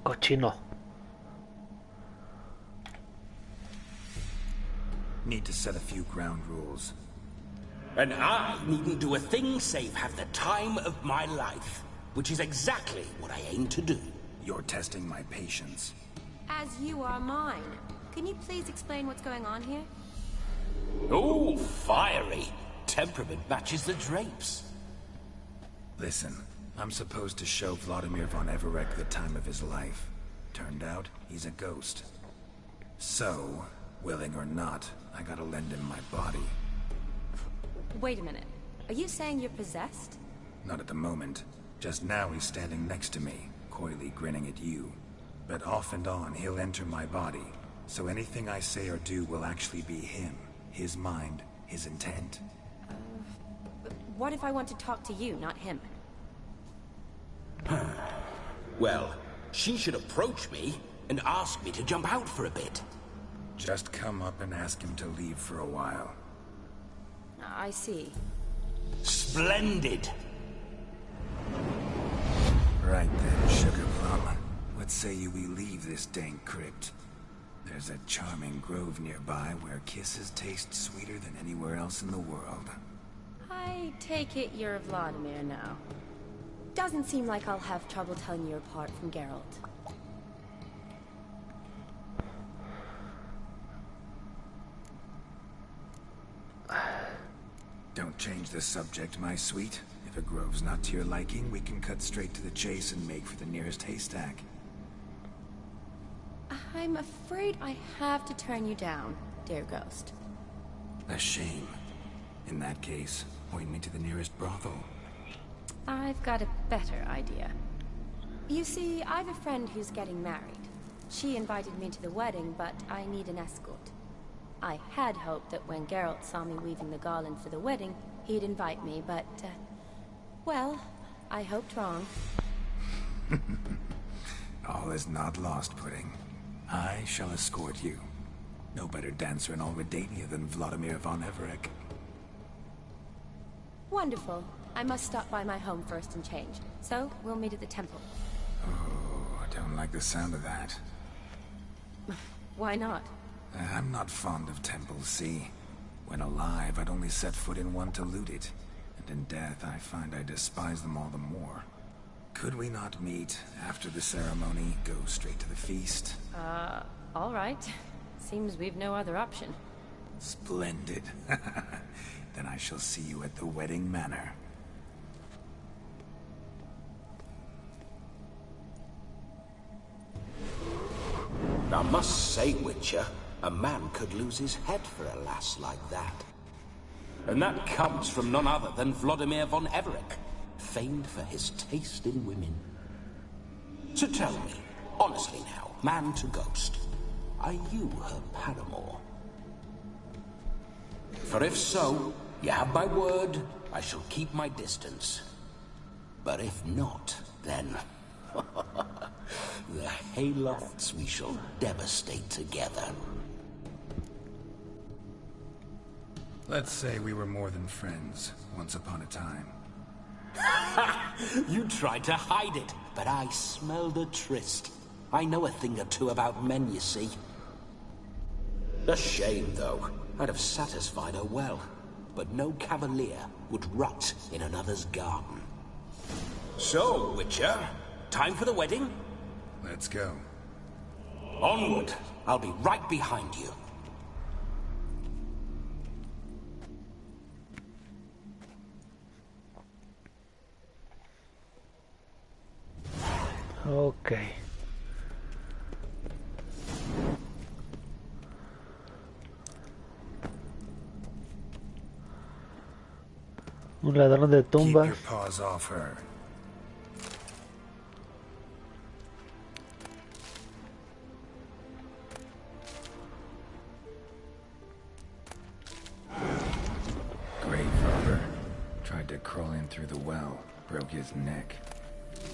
Cochino. Need to set a few ground rules. And I needn't do a thing save have the time of my life, which is exactly what I aim to do. You're testing my patience. As you are mine. Can you please explain what's going on here? Oh, fiery. Temperament matches the drapes. Listen, I'm supposed to show Vladimir von Everec the time of his life. Turned out, he's a ghost. So, willing or not, I gotta lend him my body. Wait a minute. Are you saying you're possessed? Not at the moment. Just now he's standing next to me, coyly grinning at you. But off and on, he'll enter my body. So anything I say or do will actually be him. His mind, his intent. What if I want to talk to you, not him? Well, she should approach me and ask me to jump out for a bit. Just come up and ask him to leave for a while. I see. Splendid! Right then, Sugar Plum. What say you we leave this dank crypt? There's a charming grove nearby where kisses taste sweeter than anywhere else in the world. I take it you're Vladimir now. Doesn't seem like I'll have trouble telling you apart from Geralt. Don't change the subject, my sweet. If a grove's not to your liking, we can cut straight to the chase and make for the nearest haystack. I'm afraid I have to turn you down, dear ghost. A shame. In that case, point me to the nearest brothel. I've got a better idea. You see, I've a friend who's getting married. She invited me to the wedding, but I need an escort. I had hoped that when Geralt saw me weaving the garland for the wedding, he'd invite me, but, well, I hoped wrong. All is not lost, Pudding. I shall escort you. No better dancer in all Redania than Vladimir von Everec. Wonderful. I must stop by my home first and change. So, we'll meet at the temple. Oh, I don't like the sound of that. Why not? I'm not fond of temples, see? When alive, I'd only set foot in one to loot it. And in death, I find I despise them all the more. Could we not meet after the ceremony, go straight to the feast? All right. Seems we've no other option. Splendid. Then I shall see you at the wedding manor. I must say, Witcher, a man could lose his head for a lass like that. And that comes from none other than Vladimir von Everec, famed for his taste in women. So tell me, honestly now, man to ghost, are you her paramour? For if so, you have my word, I shall keep my distance. But if not, then... the haylofts we shall devastate together. Let's say we were more than friends, once upon a time. You tried to hide it, but I smelled a tryst. I know a thing or two about men, you see. A shame, though. I'd have satisfied her well. But no cavalier would rot in another's garden. So, Witcher, time for the wedding? Let's go. Onward. I'll be right behind you. Okay. Un ladrón de tumbas. Keep your paws off her. Grave robber. Tried to crawl in through the well. Broke his neck.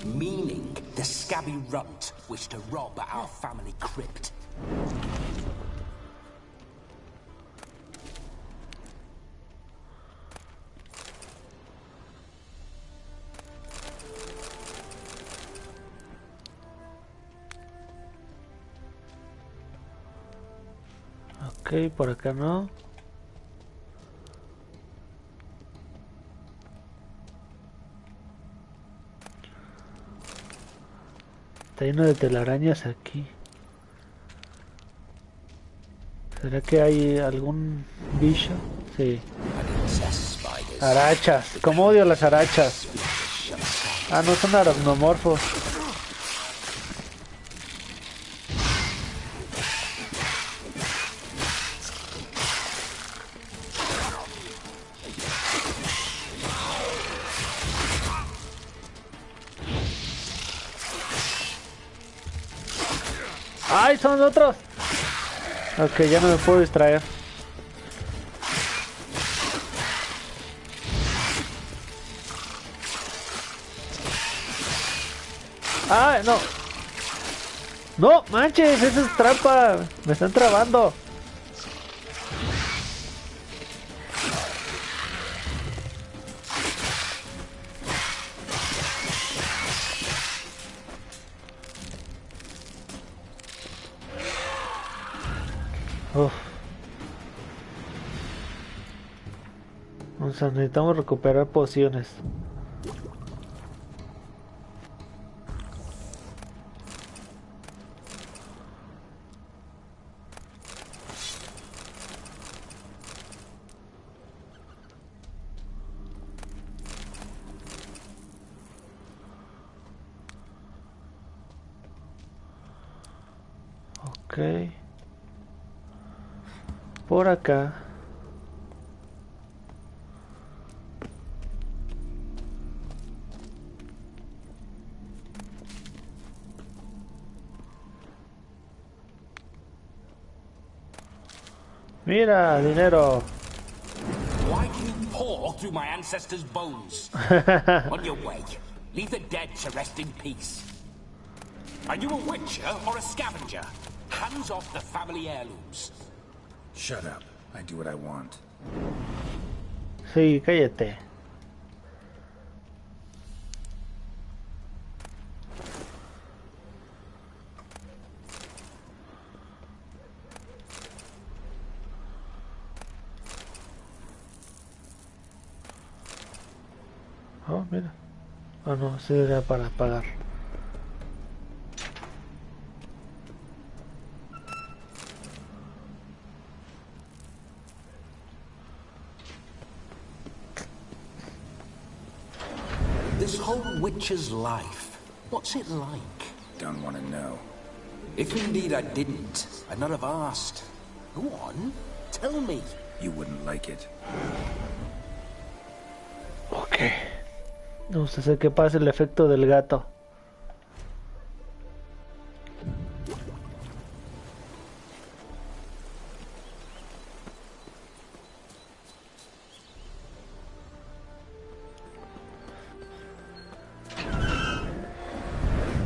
Meaning the scabby runt wished to rob our family crypt. Ok, por acá no. Está lleno de telarañas aquí. ¿Será que hay algún bicho? Sí. Arachas. ¿Cómo odio las arachas? Ah, no son aracnomorfos. ¡Ay, son otros! Ok, ya no me puedo distraer. ¡Ay, no! ¡No, manches! ¡Esa es trampa! ¡Me están trabando! Uf. O sea, necesitamos recuperar pociones. Ok. Por acá. Mira, dinero. Why do you paw through my ancestors' bones? On your way. Leave the dead to rest in peace. Are you a witcher or a scavenger? Hands off the family heirlooms. Shut up. I do what I want. Sí, cállate. Oh, mira. Ah, no, sí era para pagar. This whole witcher's life, what's it like? Don't want to know. If indeed I didn't, I'd not have asked. Go on, tell me. You wouldn't like it. Ok. Vamos a hacer que pase el efecto del gato.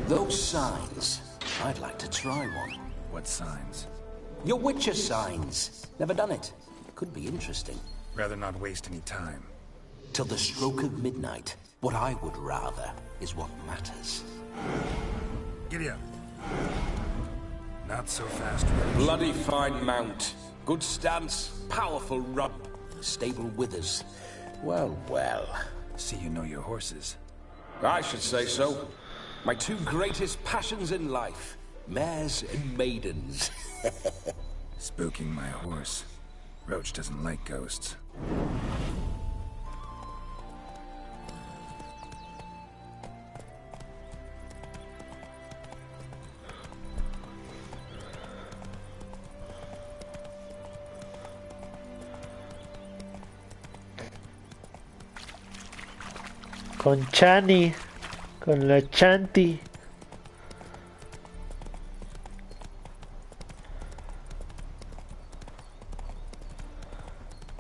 Those signs, I'd like to try one. What signs? Your witcher signs. Never done it. Could be interesting. Rather not waste any time. Till the stroke of midnight, what I would rather is what matters. Giddy up. Not so fast, Roach. Bloody fine mount. Good stance, powerful rump, stable withers. Well, well. See you know your horses. I should say so. My two greatest passions in life. Mares and maidens. Spooking my horse. Roach doesn't like ghosts. Con Chani, con la Chanti.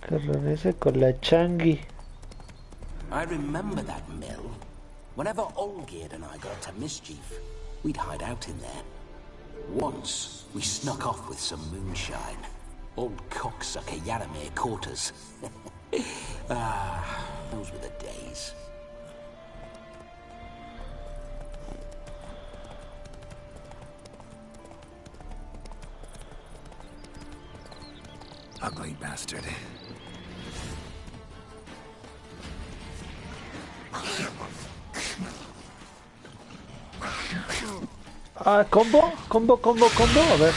Carronese con la Changi. I remember that mill. Whenever Olgerd and I got to mischief, we'd hide out in there. Once, we snuck off with some moonshine. Old cocksucker Yaramir caught us. Those were the days. Ugly bastard. Ah, combo. A ver.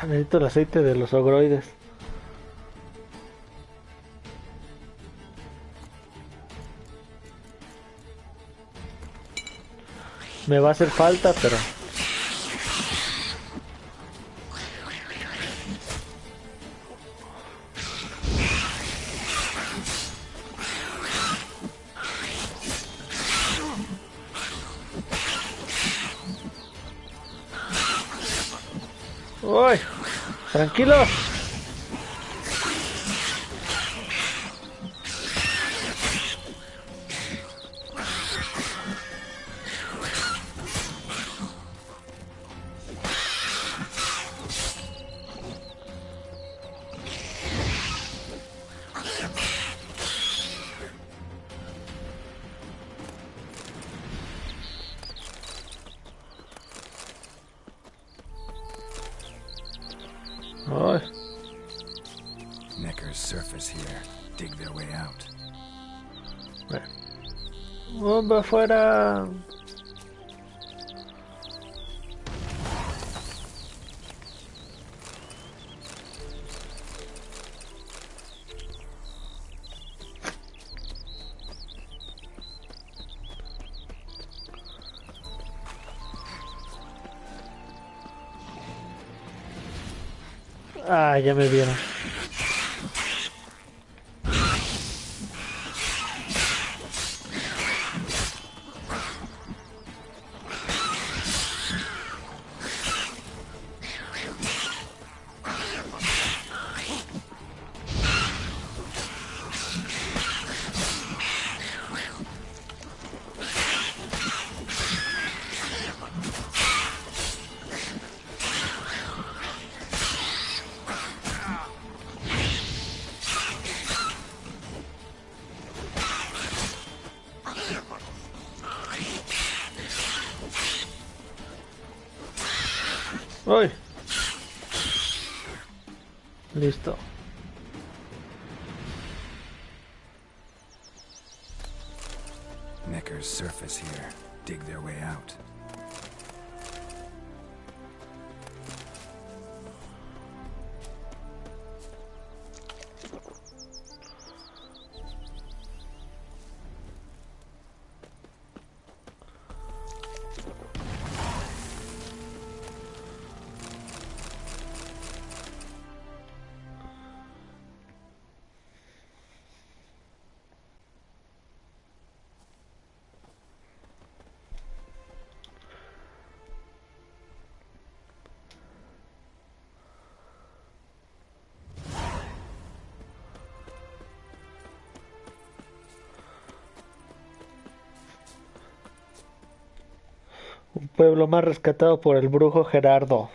Necesito el aceite de los ogroides. Me va a hacer falta, pero... ¡Uy! ¡Tranquilos! Ay. Neckar's surface here. Dig their way out. ¡Bomba afuera! Ah, ya me vieron. ¡Uy! Listo. Neckar's surface here. Dig their way out. Un pueblo más rescatado por el brujo Gerardo.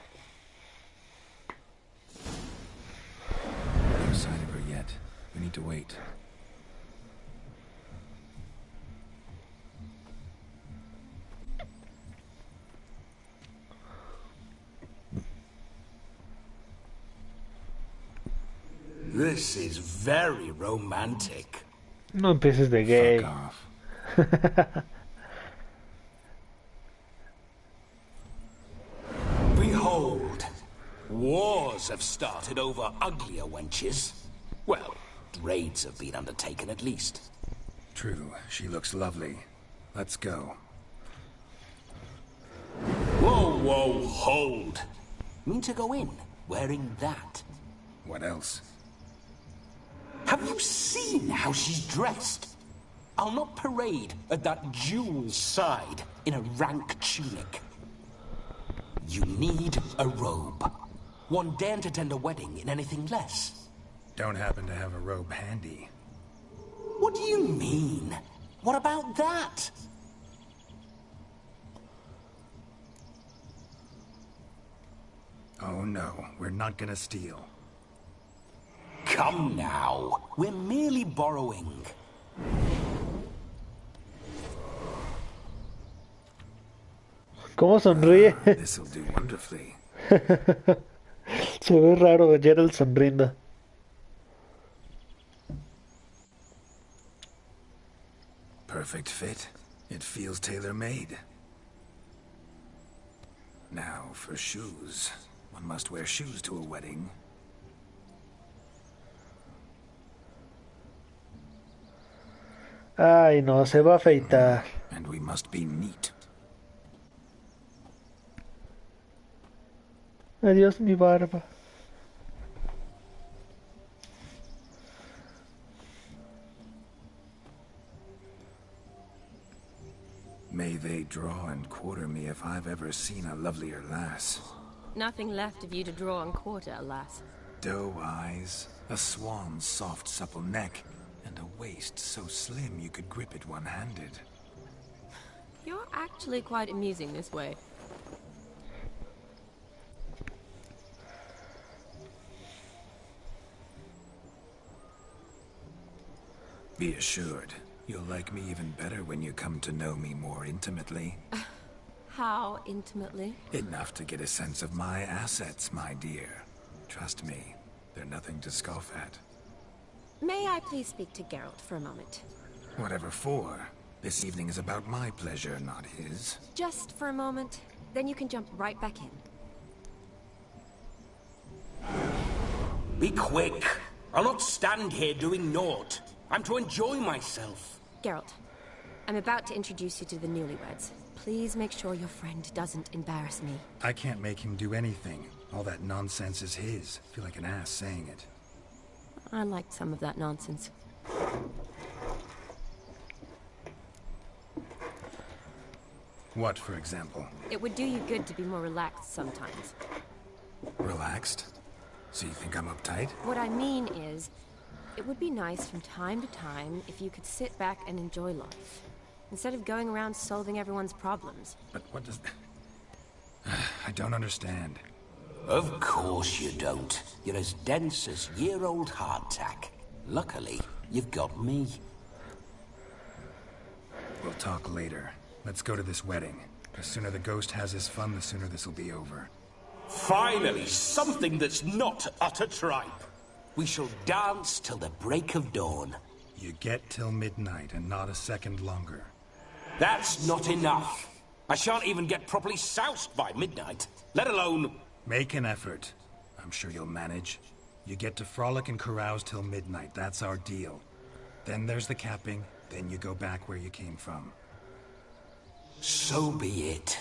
need to wait. This is very romantic. No empieces de gay. Fuck off. Behold, wars have started over uglier wenches. Well, raids have been undertaken at least. True, she looks lovely. Let's go. Whoa, whoa, hold. Mean to go in, wearing that? What else? Have you seen how she's dressed? I'll not parade at that jewel's side in a rank tunic. You need a robe. One daren't attend a wedding in anything less. Don't happen to have a robe handy. What do you mean? What about that? Oh no, we're not gonna steal. Come now, we're merely borrowing. ¿Cómo sonríe? This'll do wonderfully. Se ve raro Gerald sonriendo. Perfect fit. It feels tailor-made. Now for shoes. One must wear shoes to a wedding. Ay, no, se va a afeitar. And we must be neat. Adiós, mi barba. May they draw and quarter me if I've ever seen a lovelier lass. Nothing left of you to draw and quarter, alas. Doe eyes, a swan's soft supple neck, and a waist so slim you could grip it one-handed. You're actually quite amusing this way. Be assured, you'll like me even better when you come to know me more intimately. How intimately? Enough to get a sense of my assets, my dear. Trust me, they're nothing to scoff at. May I please speak to Geralt for a moment? Whatever for. This evening is about my pleasure, not his. Just for a moment, then you can jump right back in. Be quick. I'll not stand here doing naught. I'm to enjoy myself. Geralt, I'm about to introduce you to the newlyweds. Please make sure your friend doesn't embarrass me. I can't make him do anything. All that nonsense is his. I feel like an ass saying it. I liked some of that nonsense. What, for example? It would do you good to be more relaxed sometimes. Relaxed? So you think I'm uptight? What I mean is, it would be nice from time to time if you could sit back and enjoy life, instead of going around solving everyone's problems. But what does... I don't understand. Of course you don't. You're as dense as year-old hardtack. Luckily, you've got me. We'll talk later. Let's go to this wedding. The sooner the ghost has his fun, the sooner this'll be over. Finally, something that's not utter tripe. We shall dance till the break of dawn. You get till midnight and not a second longer. That's not enough. I shan't even get properly soused by midnight, let alone... Make an effort. I'm sure you'll manage. You get to frolic and carouse till midnight. That's our deal. Then there's the capping. Then you go back where you came from. So be it.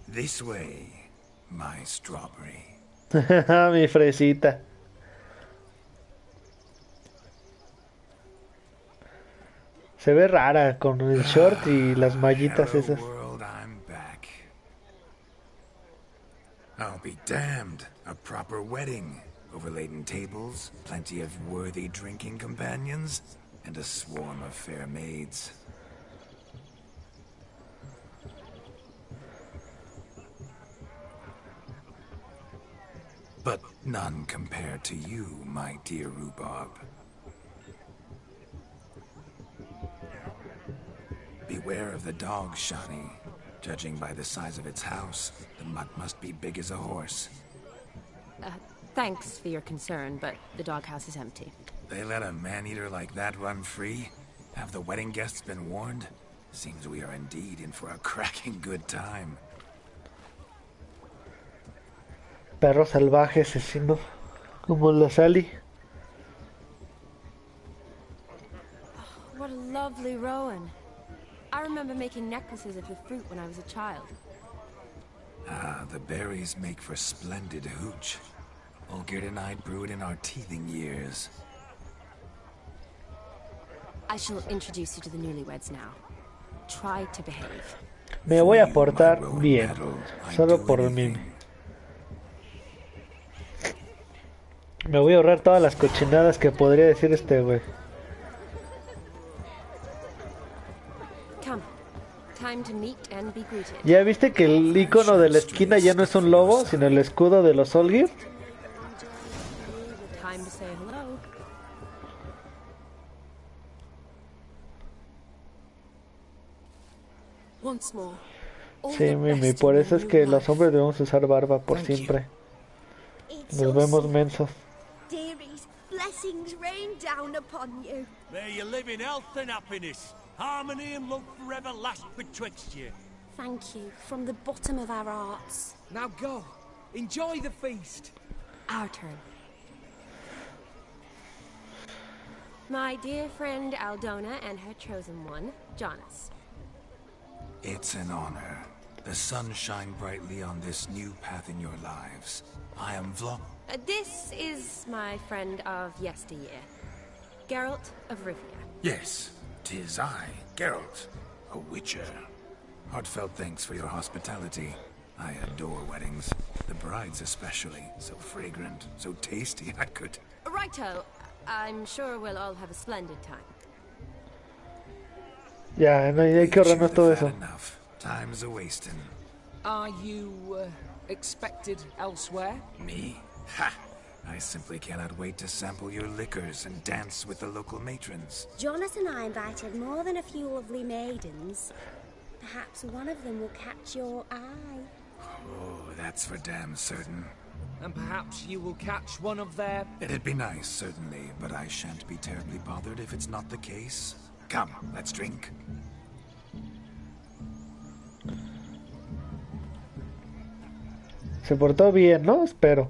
This way, my strawberry. Mi fresita. Se ve rara con el short y las mallitas Hello esas. world, I'm back. I'll be damned. A proper wedding. Overladen tables, plenty of worthy drinking companions, and a swarm of fair maids. but none compared to you, my dear Rhubarb. Beware of the dog, Shani. Judging by the size of its house, the mutt must be big as a horse. Thanks for your concern, but the doghouse is empty. They let a man-eater like that run free? Have the wedding guests been warned? Seems we are indeed in for a cracking good time. Perro salvaje asesino, como la Sally. Oh, what a lovely rowan. I remember making necklaces of the fruit when I was a child. Ah, the berries make for splendid hooch. Olgerd and I brewed in our teething years. I shall introduce you to the newlyweds now. Try to behave. Me voy a portar bien, solo por mí. Me voy a ahorrar todas las cochinadas que podría decir este güey. ¿Ya viste que el icono de la esquina ya no es un lobo, sino el escudo de los Olgerd? Sí, Mimi, por eso es que los hombres debemos usar barba por siempre. Nos vemos mensos. Dearies, blessings rain down upon you. May you live in health and happiness. Harmony and love forever last betwixt you. Thank you, from the bottom of our hearts. Now go. Enjoy the feast. Our turn. My dear friend Aldona and her chosen one, Jonas. It's an honor. The sun shine brightly on this new path in your lives. I am This is my friend of yesteryear, Geralt of Rivia. Yes, 'tis I, Geralt, a witcher. Heartfelt thanks for your hospitality. I adore weddings. The brides especially. So fragrant, so tasty, I could... Righto. I'm sure we'll all have a splendid time. Ya, no hay que ahorrarnos todo eso. Time's a-wasting. Are you, expected elsewhere? Me? Ha! I simply cannot wait to sample your liquors and dance with the local matrons. Jonas and I invited more than a few lovely maidens. Perhaps one of them will catch your eye. Oh, that's for damn certain. And perhaps you will catch one of their... It'd be nice, certainly, but I shan't be terribly bothered if it's not the case. Come, let's drink. Se portó bien, ¿no? Espero.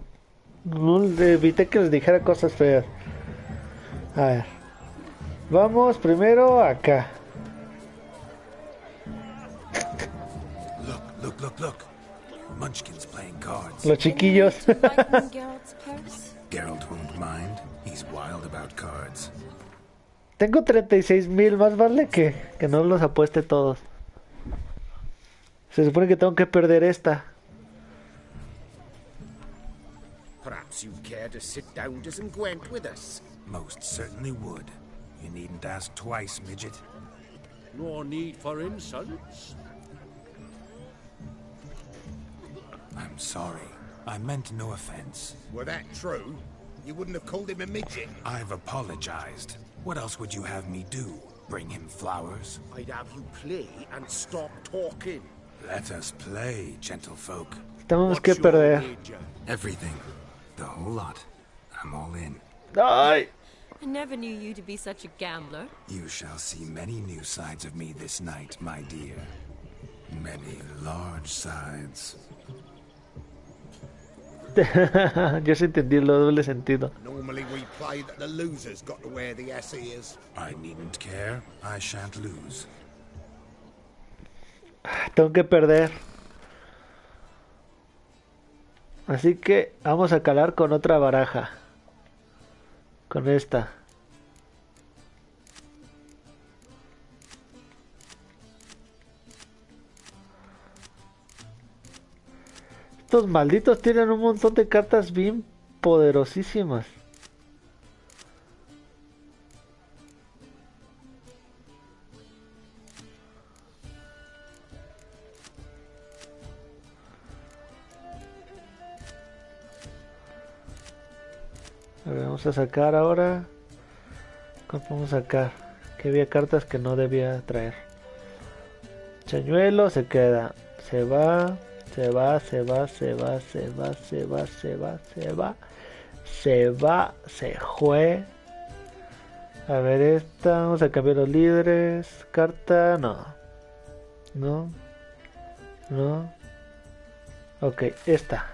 No evité que les dijera cosas feas. A ver. Vamos primero acá. Look. Munchkin's playing cards. Los chiquillos. Geralt won't mind. He's wild about cards. Tengo 36,000, más vale que no los apueste todos. Se supone que tengo que perder esta. Perhaps you'd care to sit down to some Gwent with us. Most certainly would. You needn't ask twice, midget. No need for insults. I'm sorry. I meant no offense. Were that true, you wouldn't have called him a midget. I've apologized. What else would you have me do? Bring him flowers? I'd have you play and stop talking. Let us play, gentlefolk. Tenemos que perder. Everything. The whole lot. I'm all in. Ay. I never knew you to be such a gambler. You shall see many new sides of me this night, my dear. Many large sides. Yo sí entendí el doble sentido. Normally we play that the loser's got to wear the SEs. I needn't care. I shan't lose. Tengo que perder. Así que vamos a calar con otra baraja. Con esta. Estos malditos tienen un montón de cartas bien poderosísimas. A ver, vamos a sacar ahora. ¿Cómo podemos sacar? Que había cartas que no debía traer. Chañuelo se queda. Se va. Se va, se va, se va, se va, se va, se va, se va. Se va, se fue. A ver esta. Vamos a cambiar los líderes. Carta, no. No. No. Ok, esta.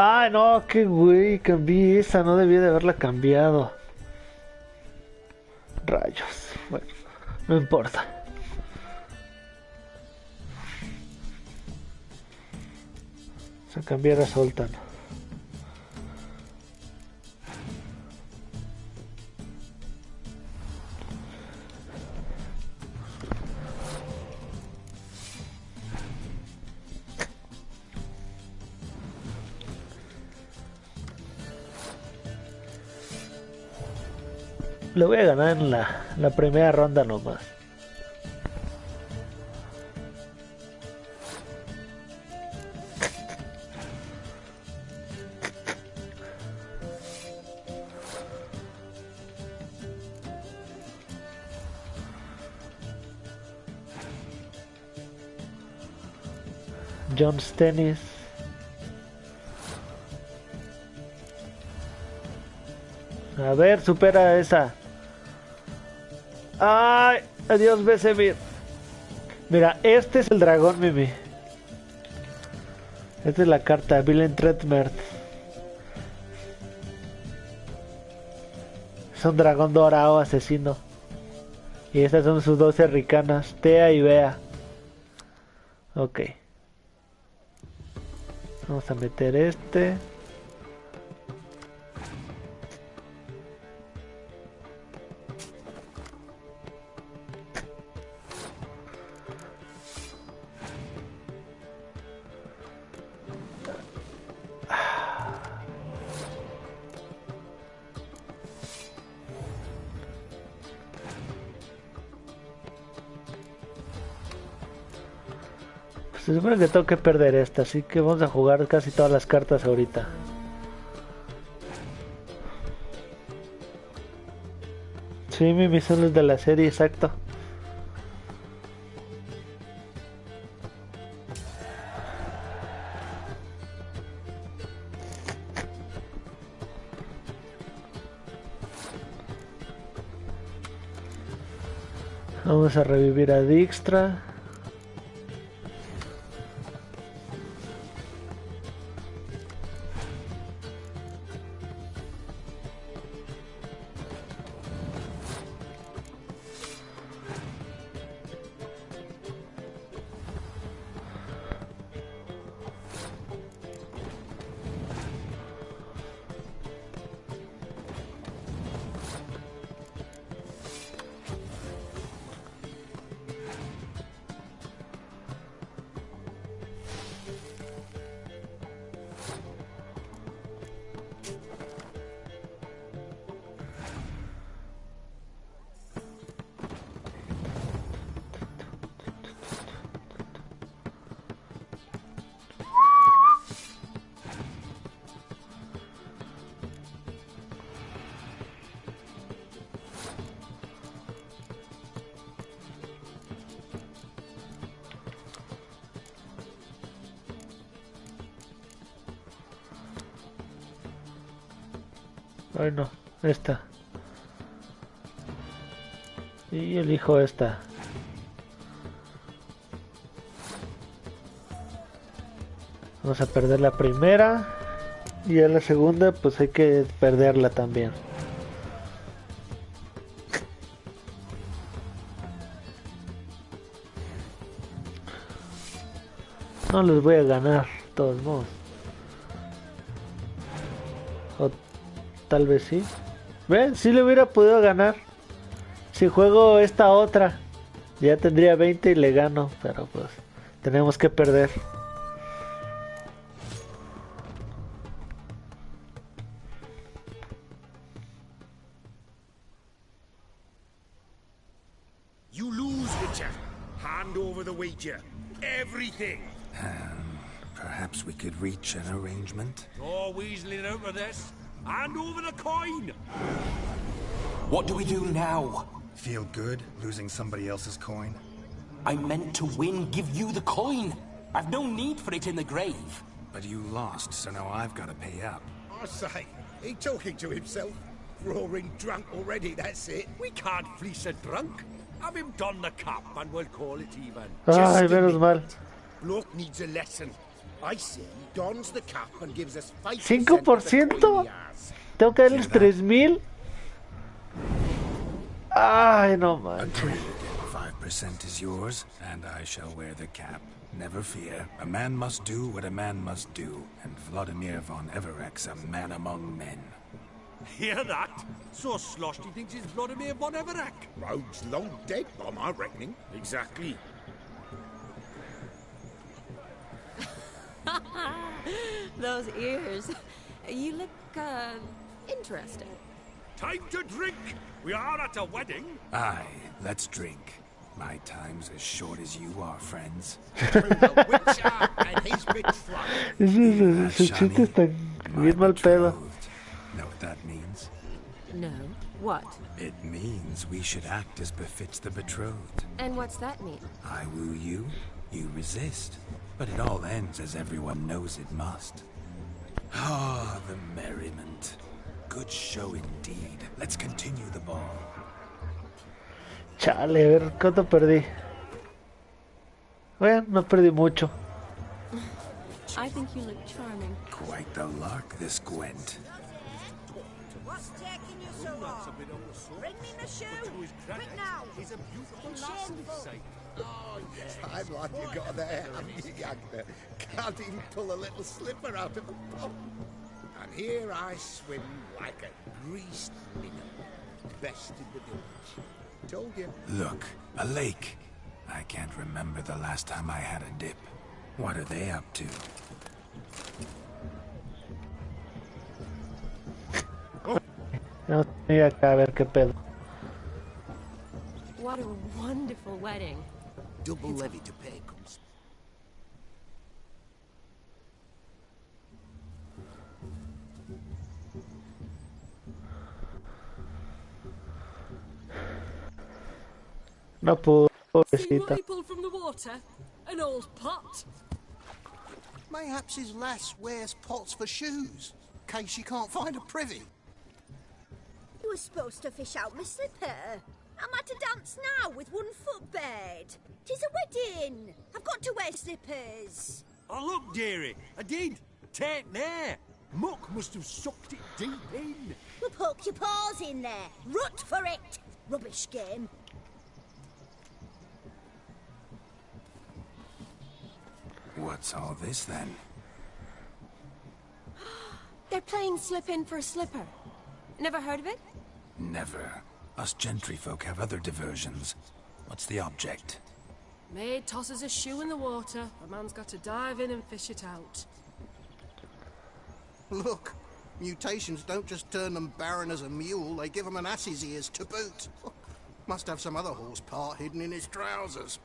Ah, no, qué güey, cambié esa, no debía de haberla cambiado. Rayos, bueno, no importa. Vamos a cambiar a Sultan. Le voy a ganar en la primera ronda nomás. John's Tennis. A ver, supera esa. Ay, adiós, Besemir. Mira, este es el dragón, Mimi. Esta es la carta, Villain Tretmert. Es un dragón dorado asesino. Y estas son sus 12 ricanas, Tea y Bea. Ok. Vamos a meter este. Se supone que tengo que perder esta, así que vamos a jugar casi todas las cartas ahorita. Sí, mi misión es de la serie, exacto. Vamos a revivir a Dijkstra. Ay no, esta. Y elijo esta. Vamos a perder la primera. Y a la segunda pues hay que perderla también. No les voy a ganar, de todos modos. O tal vez sí. ¿Ven? Sí le hubiera podido ganar. Si juego esta otra, ya tendría 20 y le gano. Pero pues tenemos que perder. You lose, Witcher. Hand over the wager. Everything. Perhaps we could reach an arrangement. No weaseling out of this. Hand over the coin. What do we do now? Feel good losing somebody else's coin? I meant to win, give you the coin. I've no need for it in the grave. But you lost, so now I've got to pay up. I say, he talking to himself. Roaring drunk already, that's it. We can't fleece a drunk. Have him don the cap and we'll call it even. Ay, menos mal. Bloke needs a lesson. I say he dons the cap and gives us 5%. 5%. Tengo que darles 3,000. Ay, no manches. 5% is yours, and I shall wear the cap. Never fear. A man must do what a man must do, and Vladimir von Everett's a man among men. Hear that? So sloshed he thinks he's Vladimir von Everett. Rogue's long dead, by my reckoning. Exactly. Those ears. You look, interesting. Time to drink! We are at a wedding. Aye, let's drink. My time's as short as you are, friends. Ese chiste está bien mal pedo. Know what that means? No. What? It means we should act as befits the betrothed. And what's that mean? I woo you, you resist. But it all ends as everyone knows it must. Ah, the merriment. Good show indeed. Let's continue the ball. Chale, a ver, ¿cuánto perdí? Bueno, no perdí mucho. I think you look charming. Quite the lark, this Gwent. What's taking you so long? Bring me my shoe. Quick now. He's a beautiful lass. Oh, yes. I'm glad you got there, haven't you, Yagna? Can't even pull a little slipper out of a pond. And here I swim like a greased minnow. Best in the village. Told you. Look, a lake. I can't remember the last time I had a dip. What are they up to? No tenía acá a ver qué pedo. What a wonderful wedding. Double levy to pay comes. No pudo, See what pobrecita. he pulled from the water? An old pot. Mayhaps his lass wears pots for shoes, in case she can't find a privy. You were supposed to fish out my slipper. I'm at a dance now with one footbed. 'Tis a wedding. I've got to wear slippers. Oh, look, dearie. I did. Take there. Muck must have sucked it deep in. Well, poke your paws in there. Rut for it. Rubbish game. What's all this then? They're playing slip in for a slipper. Never heard of it? Never. Us gentry folk have other diversions. What's the object? Maid tosses a shoe in the water. A man's got to dive in and fish it out. Look, mutations don't just turn them barren as a mule, they give them an ass's ears to boot. Must have some other horse part hidden in his trousers.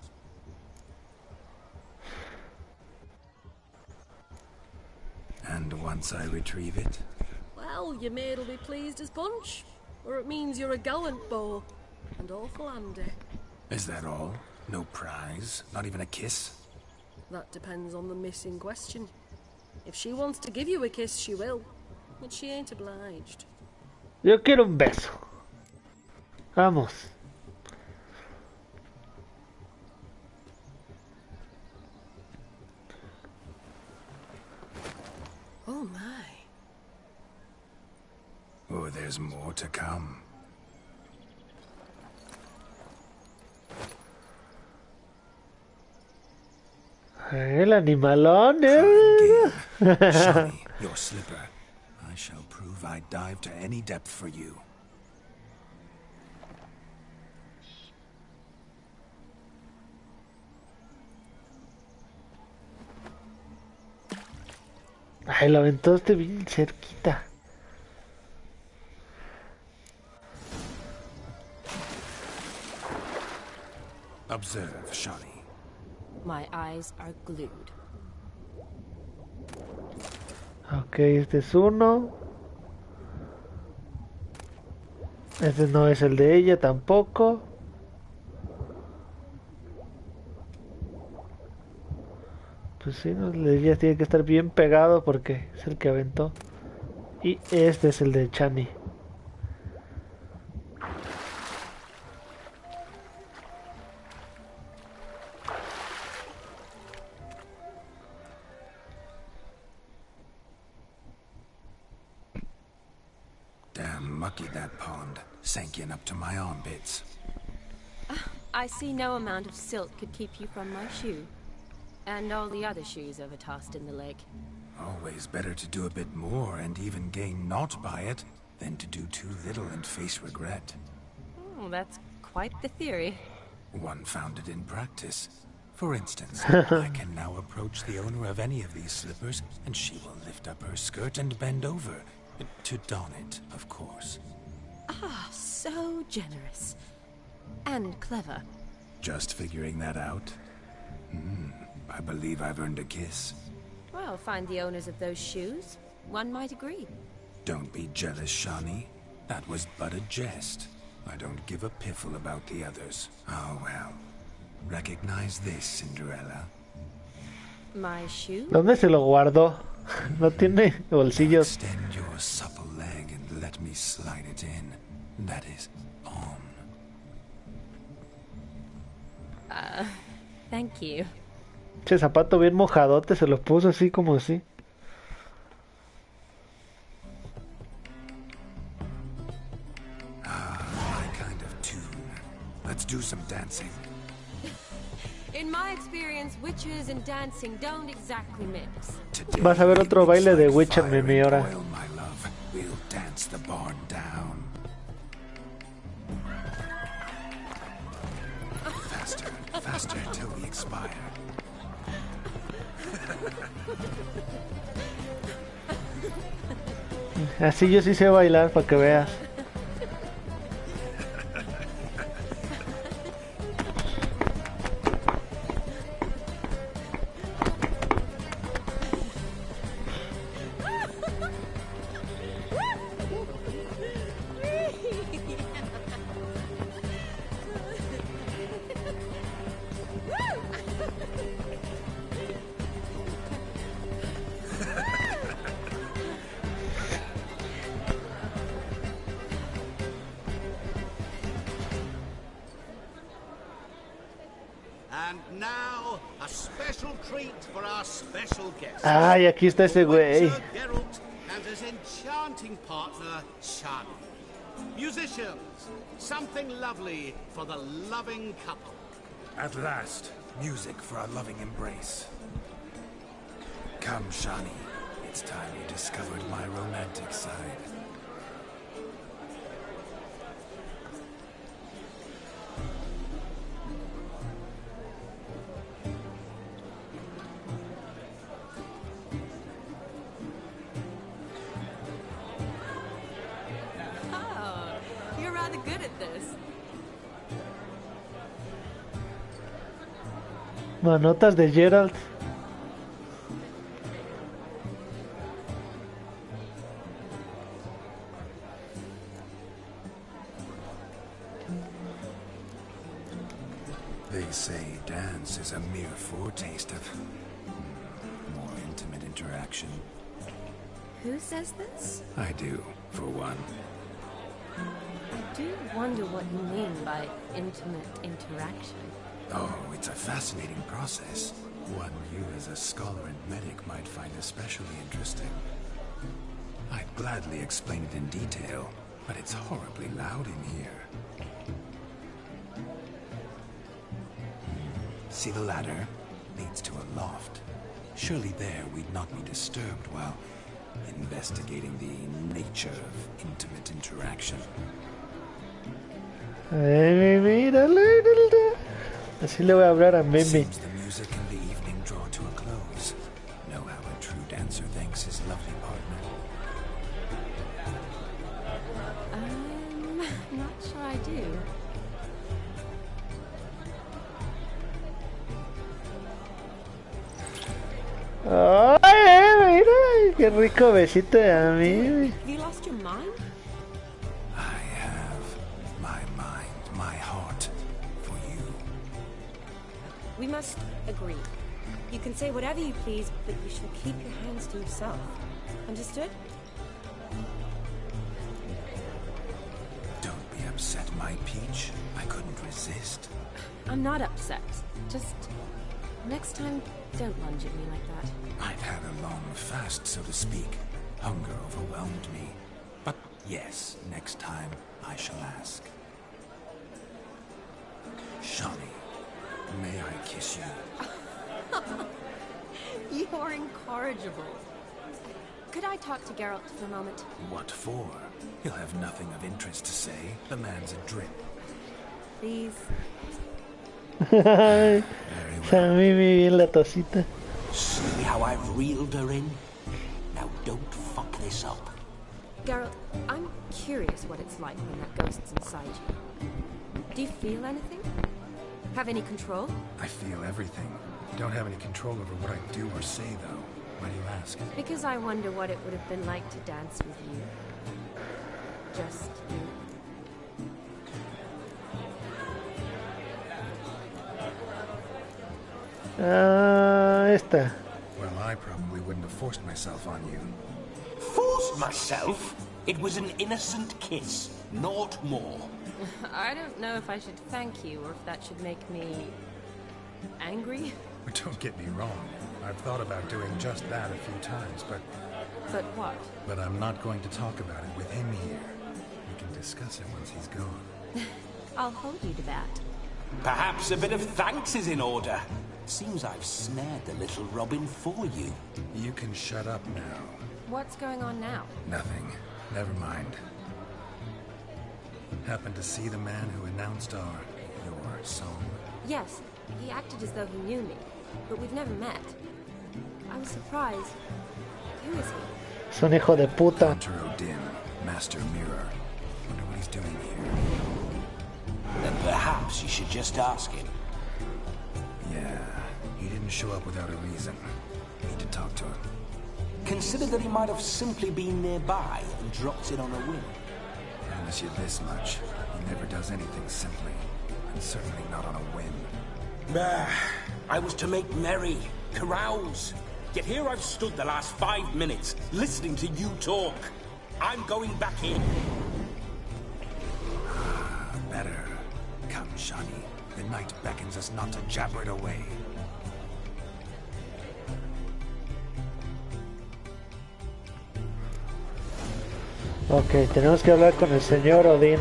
And once I retrieve it? Well, your maid'll be pleased as punch. Or it means you're a gallant beau. And awful handy. Is that all? No prize? Not even a kiss? That depends on the miss in question. If she wants to give you a kiss, she will. But she ain't obliged. Yo quiero un beso. Vamos. Oh my. Oh, there's more to come. El animalón. Show me your slipper. I shall prove I'd dive to any depth for you. Ay, lo aventó bien cerquita. Observe, Shawnee. My eyes are glued. Ok, este es uno. Este no es el de ella tampoco. Pues sí, no, el de ella tiene que estar bien pegado porque es el que aventó. Y este es el de Chani. Damn mucky that pond. Sank in up to my armpits. I see no amount of silt could keep you from my shoe. And all the other shoes overtossed in the lake. Always better to do a bit more and even gain naught by it than to do too little and face regret. Oh, that's quite the theory. One founded in practice. For instance, I can now approach the owner of any of these slippers, and she will lift up her skirt and bend over. To don it, of course. Ah, so generous. And clever. Just figuring that out? I believe I've earned a kiss. Well, find the owners of those shoes. One might agree. Don't be jealous, Shawnee. That was but a jest. I don't give a piffle about the others. Oh well. Recognize this, Cinderella. My shoe? ¿Dónde se lo guardó? No tiene bolsillos. Extend your supple leg and let me slide it in. That is on. Thank you. Che zapato bien mojadote, se lo puso así como así. My kind of tune. Let's do some dancing. In my experience, witches and dancing don't exactly mix. Vas a ver otro baile de Witcher, meme, ahora. My love, we'll dance the barn down. Faster, faster till we expire. Así yo sí sé bailar, para que veas. Ay, aquí está ese güey. And his enchanting partner, Shani. Musicians, something lovely for the loving couple. At last, music for our loving embrace. Come, Shani. It's time you discovered my romantic side. Manotas de Gerald. They say dance is a mere foretaste of more intimate interaction. Who says this? I do, for one. I do wonder what you mean by intimate interaction. Oh, it's a fascinating process. One you as a scholar and medic might find especially interesting. I'd gladly explain it in detail, but it's horribly loud in here. See the ladder? Leads to a loft. Surely there we'd not be disturbed while investigating the nature of intimate interaction. Así le voy a hablar a Meme. Seems the music and the evening draw to a close. Know how a true dancer thanks his lovely partner. I'm not sure I do. Ay, mira, qué rico besito de a mí. Have you lost your mind? I have my mind, my heart for you. We must agree. You can say whatever you please, but you shall keep your hands to yourself. Understood? Don't be upset, my peach. I couldn't resist. I'm not upset. Just next time, don't lunge at me like that. I've had a long fast, so to speak. Hunger overwhelmed me. But yes, next time I shall ask. Shawnee, may I kiss you? You're incorrigible. Could I talk to Geralt for a moment? What for? He'll have nothing of interest to say. The man's a drip. Please. Ay, a mí me bien la tosita. See how I've reeled her in? Now don't fuck this up. Geralt, I'm curious what it's like when that ghost's inside you. Do you feel anything? Have any control? I feel everything. Don't have any control over what I do or say, though. Why do you ask? Because I wonder what it would have been like to dance with you. Just you. Esta. Well, I probably wouldn't have forced myself on you. Forced myself? It was an innocent kiss, not more. I don't know if I should thank you or if that should make me angry. Don't get me wrong. I've thought about doing just that a few times, but... But what? But I'm not going to talk about it with him here. We can discuss it once he's gone. I'll hold you to that. Perhaps a bit of thanks is in order. Seems I've snared the little Robin for you. You can shut up now. What's going on now? Nothing. Never mind. Happened to see the man who announced your song? Yes, he acted as though he knew me, but we've never met. I was surprised. Who is he? Es un hijo de puta. Hunter Odin, Master Mirror. Wonder what he's doing here. Then perhaps you should just ask him. Yeah, he didn't show up without a reason. Need to talk to him. Consider that he might have simply been nearby and dropped in on a whim. Promise you this much. He never does anything simply. And certainly not on a whim. I was to make merry, carouse. Yet here I've stood the last 5 minutes, listening to you talk. I'm going back in. Better. Come, Shawnee. The night beckons us not to jabber it away. Ok, tenemos que hablar con el señor Odín.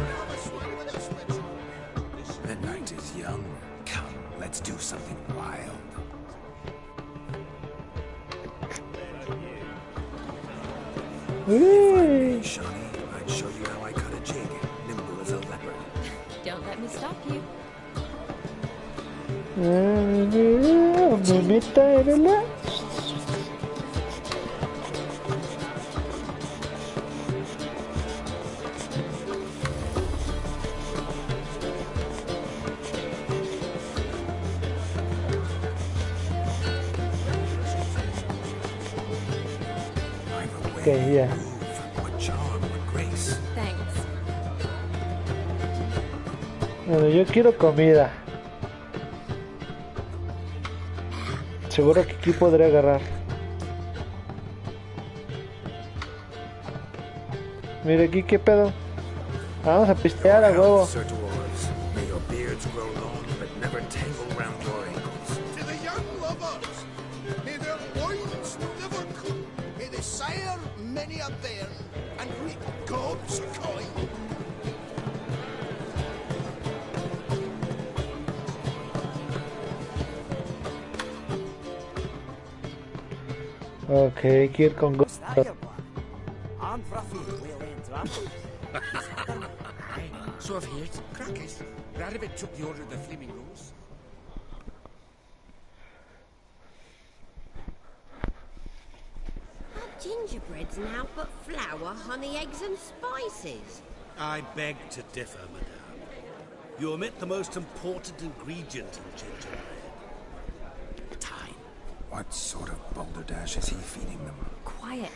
The night is young. Come, let's do something wild. Shawnee, I'd show you how I cut a jig, nimble as a leopard. Don't let me stop you. Mamita, ¿verdad? Okay, yeah. What charm, what grace. Thanks. Bueno, yo quiero comida. Seguro que aquí podré agarrar. Mira aquí, ¿qué pedo? Vamos a pistear a huevo. Sir Dwarves, may your beards grow long, but never tangle round your ankles. To the young lovers, may their loins never cool. May they sire many a bairn and reap gobs of coin. Ok, quiero ir con So I've heard. Crackers. Radovich took the order of the Flaming Rose. Gingerbread's now but flour, honey, eggs and spices. I beg to differ, madame. You omit the most important ingredient in gingerbread. Time. What sort of balderdash is he feeding them? Quiet.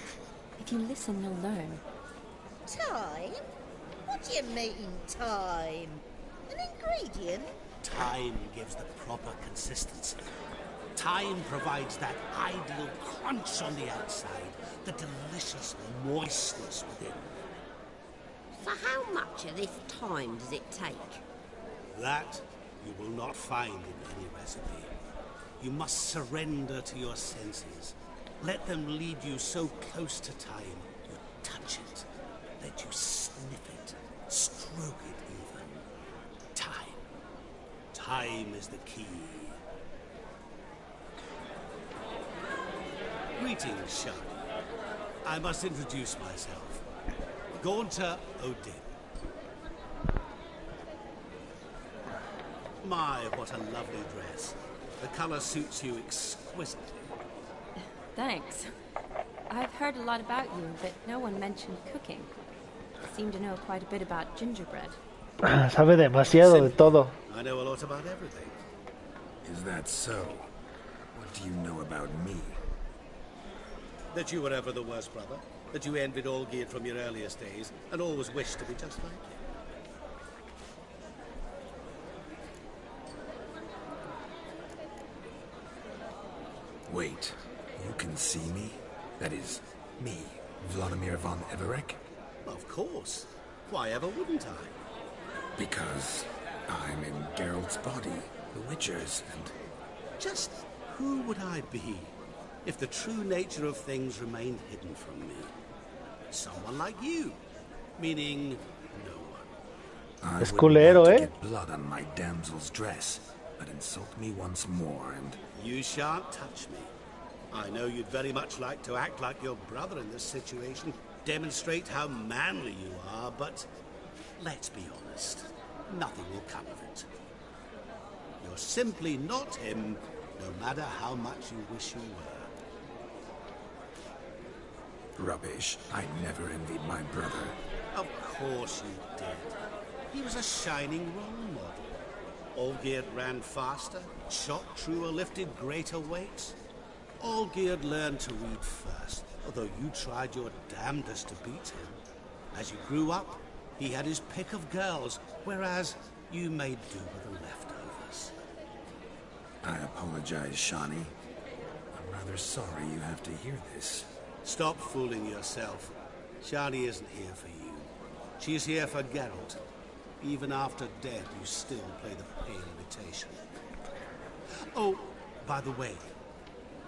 If you listen, you'll learn. Time? What do you mean, time? An ingredient? Time gives the proper consistency. Time provides that ideal crunch on the outside, the delicious moistness within. So how much of this time does it take? That you will not find in any recipe. You must surrender to your senses. Let them lead you so close to time, you touch it. Let you sniff it, stroke it even. Time. Time is the key. Greetings, Shani. I must introduce myself. Gaunter Odin. My, what a lovely dress. The color suits you exquisitely. Thanks. I've heard a lot about you, but no one mentioned cooking. You seem to know quite a bit about gingerbread. Sabe demasiado de todo. I know a lot about everything. Is that so? What do you know about me? That you were ever the worst brother. That you envied Olgierd from your earliest days, and always wished to be just like him. Wait, you can see me? That is, me, Vladimir von Everec? Of course. Why ever wouldn't I? Because I'm in Geralt's body, the Witcher's, and... Just who would I be if the true nature of things remained hidden from me? Someone like you. Meaning, no one. Es culero, to get blood on my damsel's dress, but insult me once more and... You shan't touch me. I know you'd very much like to act like your brother in this situation, demonstrate how manly you are, but let's be honest, nothing will come of it. You're simply not him, no matter how much you wish you were. Rubbish. I never envied my brother. Of course you did. He was a shining role model. Olgierd ran faster, shot truer, lifted greater weights. Olgierd learned to read first, although you tried your damnedest to beat him. As you grew up, he had his pick of girls, whereas you made do with the leftovers. I apologize, Shani. I'm rather sorry you have to hear this. Stop fooling yourself. Shani isn't here for you. She's here for Geralt. Even after death, you still play the pale imitation. Oh, by the way,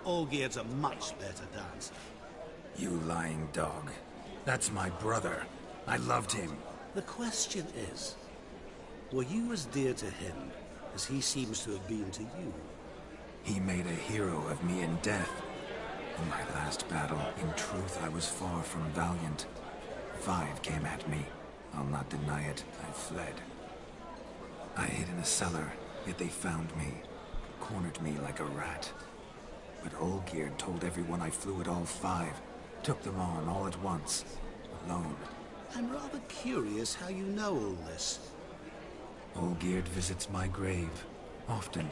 Olgierd's a much better dancer. You lying dog. That's my brother. I loved him. The question is, were you as dear to him as he seems to have been to you? He made a hero of me in death. In my last battle, in truth, I was far from valiant. 5 came at me. I'll not deny it, I fled. I hid in a cellar, yet they found me, cornered me like a rat. But Olgierd told everyone I flew at all 5, took them on all at once, alone. I'm rather curious how you know all this. Olgierd visits my grave, often.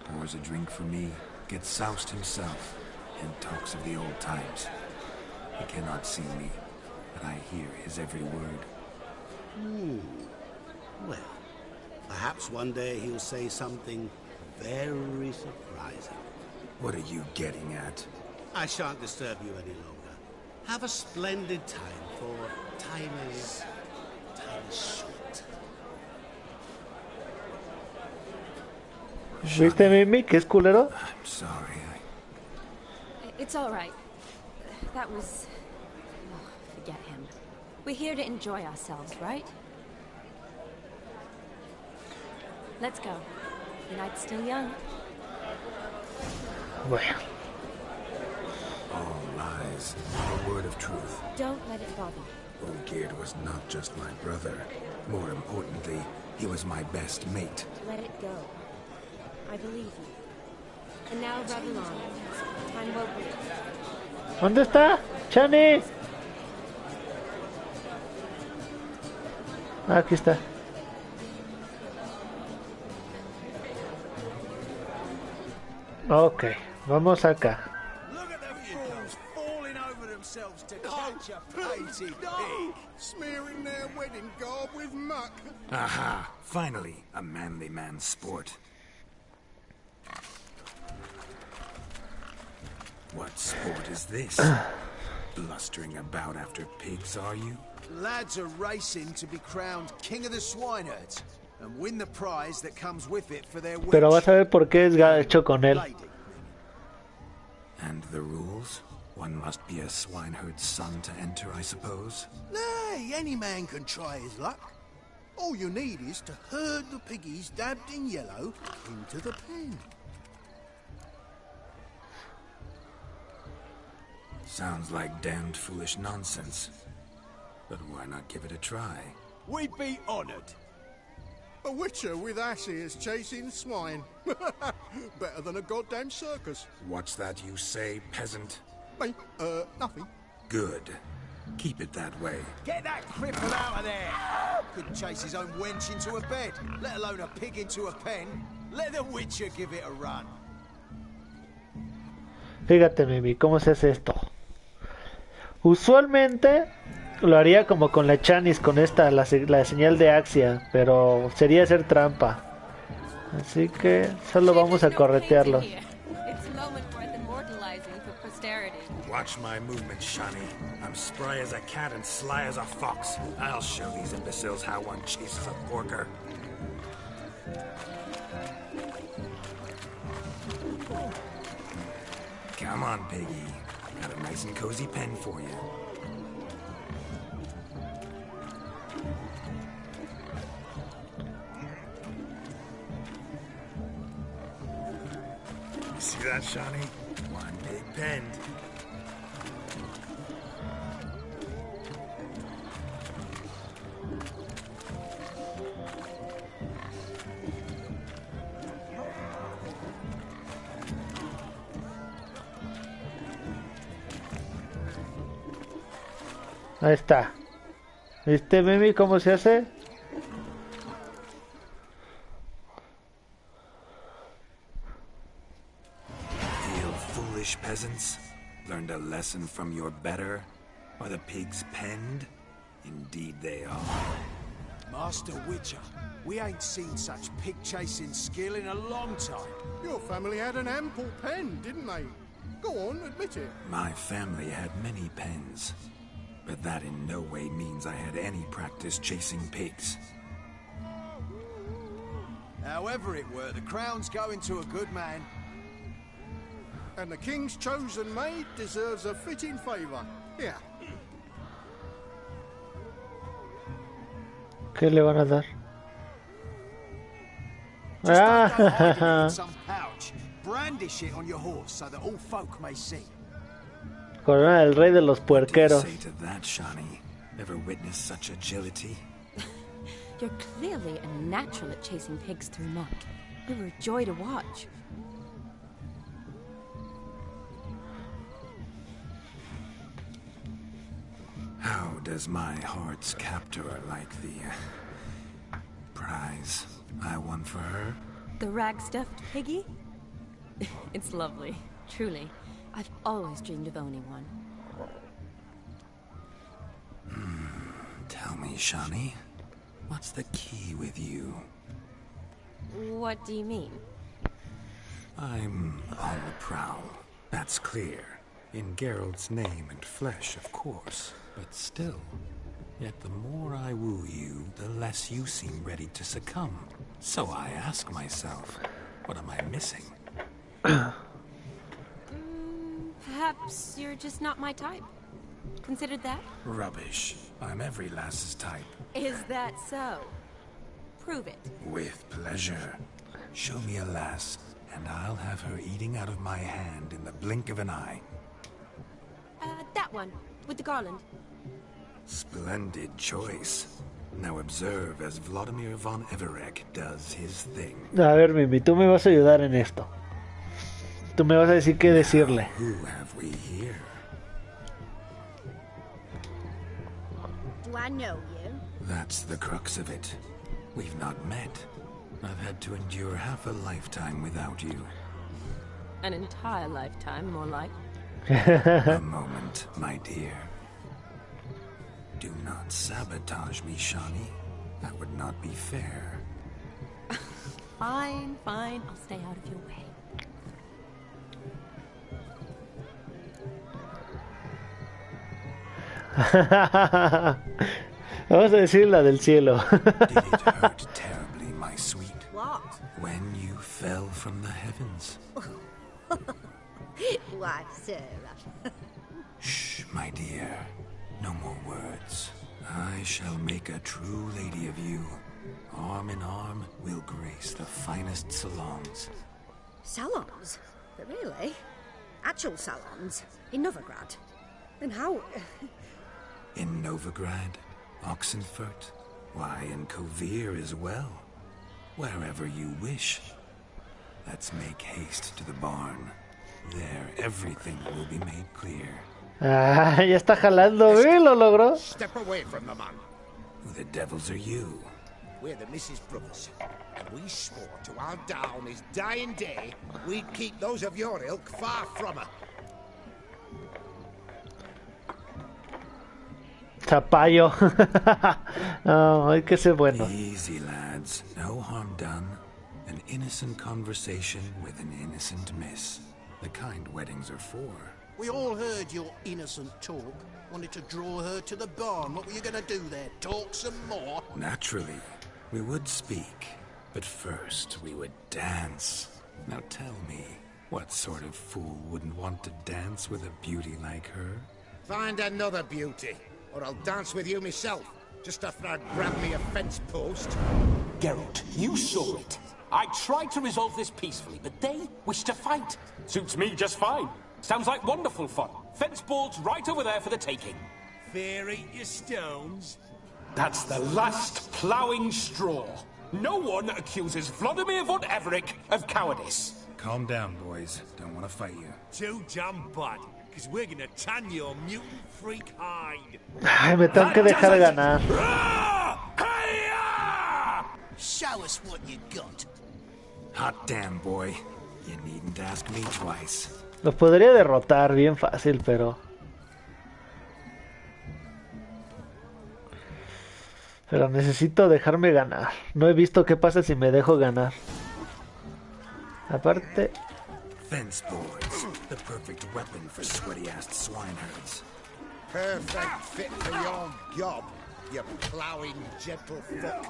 Pours a drink for me, gets soused himself, and talks of the old times. He cannot see me, but I hear his every word. Well, perhaps one day he'll say something very surprising. What are you getting at? I shan't disturb you any longer. Have a splendid time, for time is short. ¿Viste, Mimi, que es culero? I'm sorry, It's all right. That was... Oh, forget him. We're here to enjoy ourselves, right? Let's go. The night's still young. Bueno. All lies, not a word of truth. Don't let it bother. Olgierd was not just my brother. More importantly, he was my best mate. Let it go. I believe you. And now rub along. Time won't wait. ¿Dónde está? ¡Chani! Ah, aquí está. Ok. Vamos acá. Look at the fools falling over themselves to catch a painted pig. Smearing their wedding garb with muck. Aha! Finally, a manly man's sport. What sport is this? Blustering about after pigs, are you? Lads are racing to be crowned king of the swineherds and win the prize that comes with it for their witch. Pero vas a ver por qué es hecho con él. And the rules? One must be a swineherd's son to enter, I suppose? Nay, any man can try his luck. All you need is to herd the piggies dabbed in yellow into the pen. Sounds like damned foolish nonsense. But why not give it a try? We'd be honored. A witcher with ass ears chasing swine. Better than a goddamn circus. What's that you say, peasant? Me? Nothing. Good. Keep it that way. Get that cripple out of there! Couldn't chase his own wench into a bed, let alone a pig into a pen. Let the witcher give it a run. Fíjate, Mimi, ¿cómo se hace esto? Usualmente lo haría como con la Chanis, con esta, la señal de Axia, pero sería hacer trampa. Así que solo vamos a corretearlo. Watch my movement, Shani. I'm spry as a cat and sly as a fox. I'll show these imbeciles how one chases a porker. Come on, piggy. Got a nice and cozy pen for you. You see that, Shani? One big pen. Ahí está. ¿Viste, Mimi, cómo se hace? You foolish peasants. Learned a lesson from your better? Are the pigs penned? Indeed they are. Master Witcher, we ain't seen such pig-chasing skill in a long time. Your family had an ample pen, didn't they? Go on, admit it. My family had many pens. But that in no way means I had any practice chasing pigs. However it were, the crown's going to a good man. And the king's chosen maid deserves a fitting favour. Here. ¿Qué le van a dar? Just don't go hiding it in some pouch. Brandish it on your horse so that all folk may see. Corona del rey de los puerqueros. Say to that, Shani. Ever witnessed such agility? You're clearly a natural at chasing pigs through muck. They were a joy to watch. How does my heart's captor like the prize I won for her? The rag-stuffed piggy? It's lovely, truly. I've always dreamed of owning one. Tell me, Shani, what's the key with you? What do you mean? I'm on the prowl. That's clear. In Geralt's name and flesh, of course. But still. Yet the more I woo you, the less you seem ready to succumb. So I ask myself, what am I missing? Perhaps you're just not my type. Considered that? Rubbish. I'm every lass's type. Is that so? Prove it. With pleasure. Show me a lass, and I'll have her eating out of my hand in the blink of an eye. That one, with the garland. Splendid choice. Now observe as Vladimir von Everek does his thing. A ver, Mimi, tú me vas a ayudar en esto. Tú me vas a decir qué decirle. Who have we here? Do I know you? That's the crux of it. We've not met. I've had to endure half a lifetime without you. An entire lifetime, more like. A moment, my dear. Do not sabotage me, Shawnee. That would not be fair. Fine, fine. I'll stay out of your way. Vamos a decir la del cielo. Did it hurt terribly, my sweet? What? When you fell from the heavens. Why, Sarah. Shh, my dear. No more words. I shall make a true lady of you. Arm in arm, we'll grace the finest salons. Salons? But really? Actual salons? In Novigrad? And how... In Novigrad, Oxenfurt, why, in Kovir as well. Wherever you wish. Let's make haste to the barn. There, everything will be made clear. Ah, ya está jalando, ¿eh? Lo logró. Step away from the man. Who the devils are you? We're the Mrs. Brothers, and we swore to our down his dying day we'd keep those of your ilk far from her. Zapallo. No, hay que ser bueno. Easy, lads. No harm done. An innocent conversation with an innocent miss. The kind weddings are for. We all heard your innocent talk. Wanted to draw her to the barn. What were you going to do there? Talk some more? Naturally, we would speak. But first, we would dance. Now tell me, what sort of fool wouldn't want to dance with a beauty like her? Find another beauty, or I'll dance with you myself, just after I grab me a fence post. Geralt, you saw it. I tried to resolve this peacefully, but they wish to fight. Suits me just fine. Sounds like wonderful fun. Fence boards right over there for the taking. Fear eat your stones. That's the last ploughing straw. No one accuses Vladimir von Everett of cowardice. Calm down, boys. Don't want to fight you. Too damn bad, because we're gonna tan your mutant freak hide. Ay, me tengo que dejar ganar. Show us what you got. Hot damn, boy. You needn't ask me twice. Los podría derrotar bien fácil, pero... Pero necesito dejarme ganar. No he visto qué pasa si me dejo ganar. Aparte... Fence boards. The perfect weapon for sweaty-assed swineherds. Perfect fit for your gob, you ploughing gentlefolk.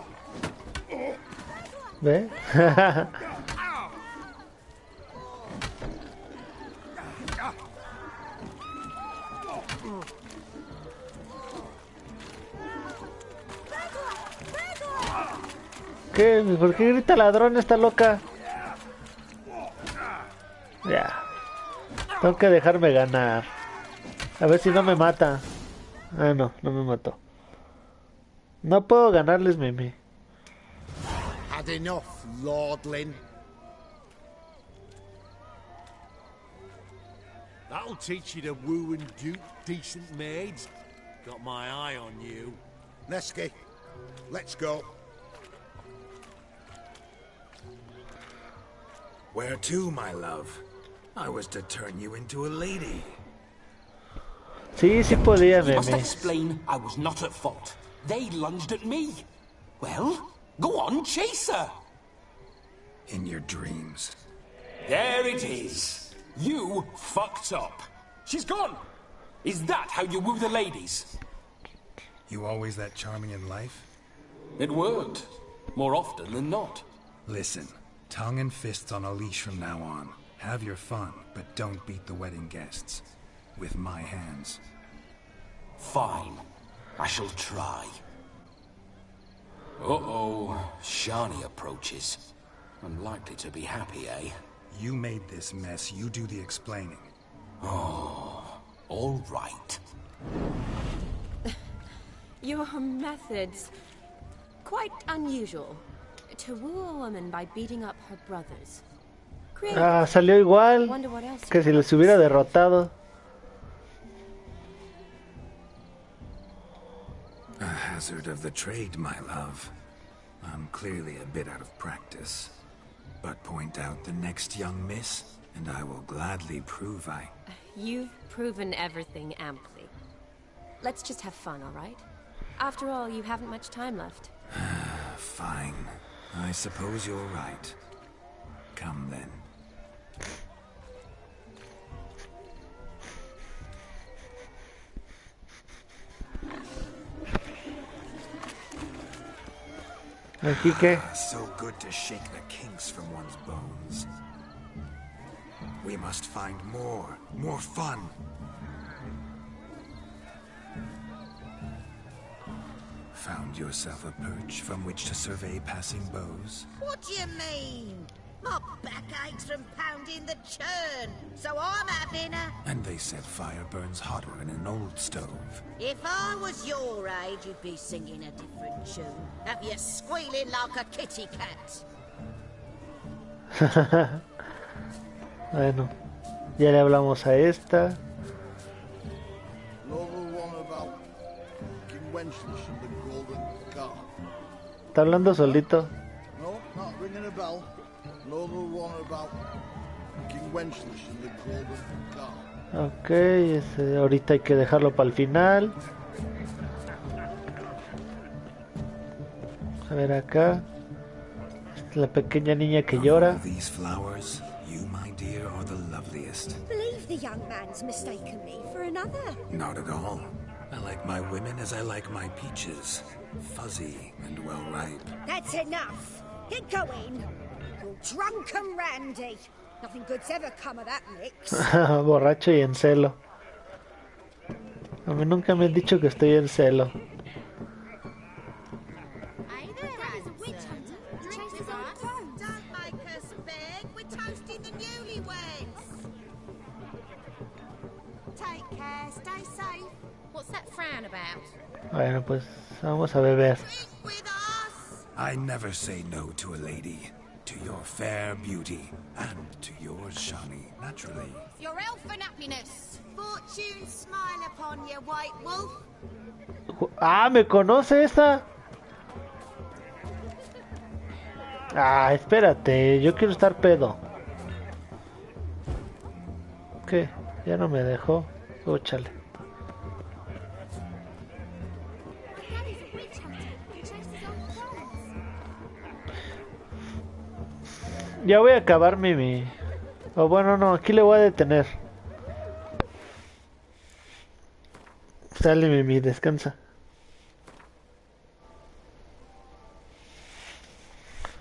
¿Ve? ¿Qué? ¿Por qué grita ladrón esta loca? Ya. Tengo que dejarme ganar. A ver si no me mata. Ah, no, no me mató. No puedo ganarles, Mimi. Had enough, lordling. That'll teach you to woo and dupe decent maids. Got my eye on you. Nesky, let's go. Where to, my love? I was to turn you into a lady. Sí, sí podía, You must Mimi. explain I was not at fault. They lunged at me. Well, go on, chase her. In your dreams. There it is. You fucked up. She's gone. Is that how you woo the ladies? You always that charming in life? It worked. More often than not. Listen, tongue and fists on a leash from now on. Have your fun, but don't beat the wedding guests. With my hands. Fine. I shall try. Uh-oh. Shani approaches. Unlikely to be happy, eh? You made this mess. You do the explaining. Oh, all right. Your methods... quite unusual. To woo a woman by beating up her brothers. Ah, salió igual Wonder what else que si los hubiera derrotado. A hazard of the trade, my love. I'm clearly a bit out of practice. But point out the next young miss, And I will gladly prove I... You've proven everything amply. Let's just have fun, all right? After all, you haven't much time left. Fine. I suppose you're right. Come then. Aquí qué. So good to shake the kinks from one's bones. We must find more fun. Found yourself a perch from which to survey passing beaux? What do you mean? My back aches from pounding the churn, so I'm having a... And they said fire burns hotter in an old stove. If I was your age, you'd be singing a different tune. Have you squealing like a kitty cat? Bueno, ya le hablamos a esta. Está hablando solito. No, not ringing a bell. Another one about King Wenceslas and the Golden Car. Ok, ahorita hay que dejarlo para el final. A ver acá. La pequeña niña que llora. These flowers, you, my dear, are the loveliest. Believe the young man's mistaken me for another. Not at all. I like my women as I like my peaches. Fuzzy and well ripe. That's enough. Get going. You're drunk and randy. Nothing good's ever come of that mix. Borracho y en celo. A mí nunca me han dicho que estoy en celo. Bueno, pues vamos a beber. I never say no to a lady, to your fair beauty, and to yours, Shani, naturally. Your elfin happiness. Fortune smile upon you, white wolf. Ah, ¿me conoce esta? Ah, espérate, yo quiero estar pedo. ¿Qué? Ya no me dejó. Óchale. Ya voy a acabar mi... O bueno, no, aquí le voy a detener. Sale, Mimi, descansa.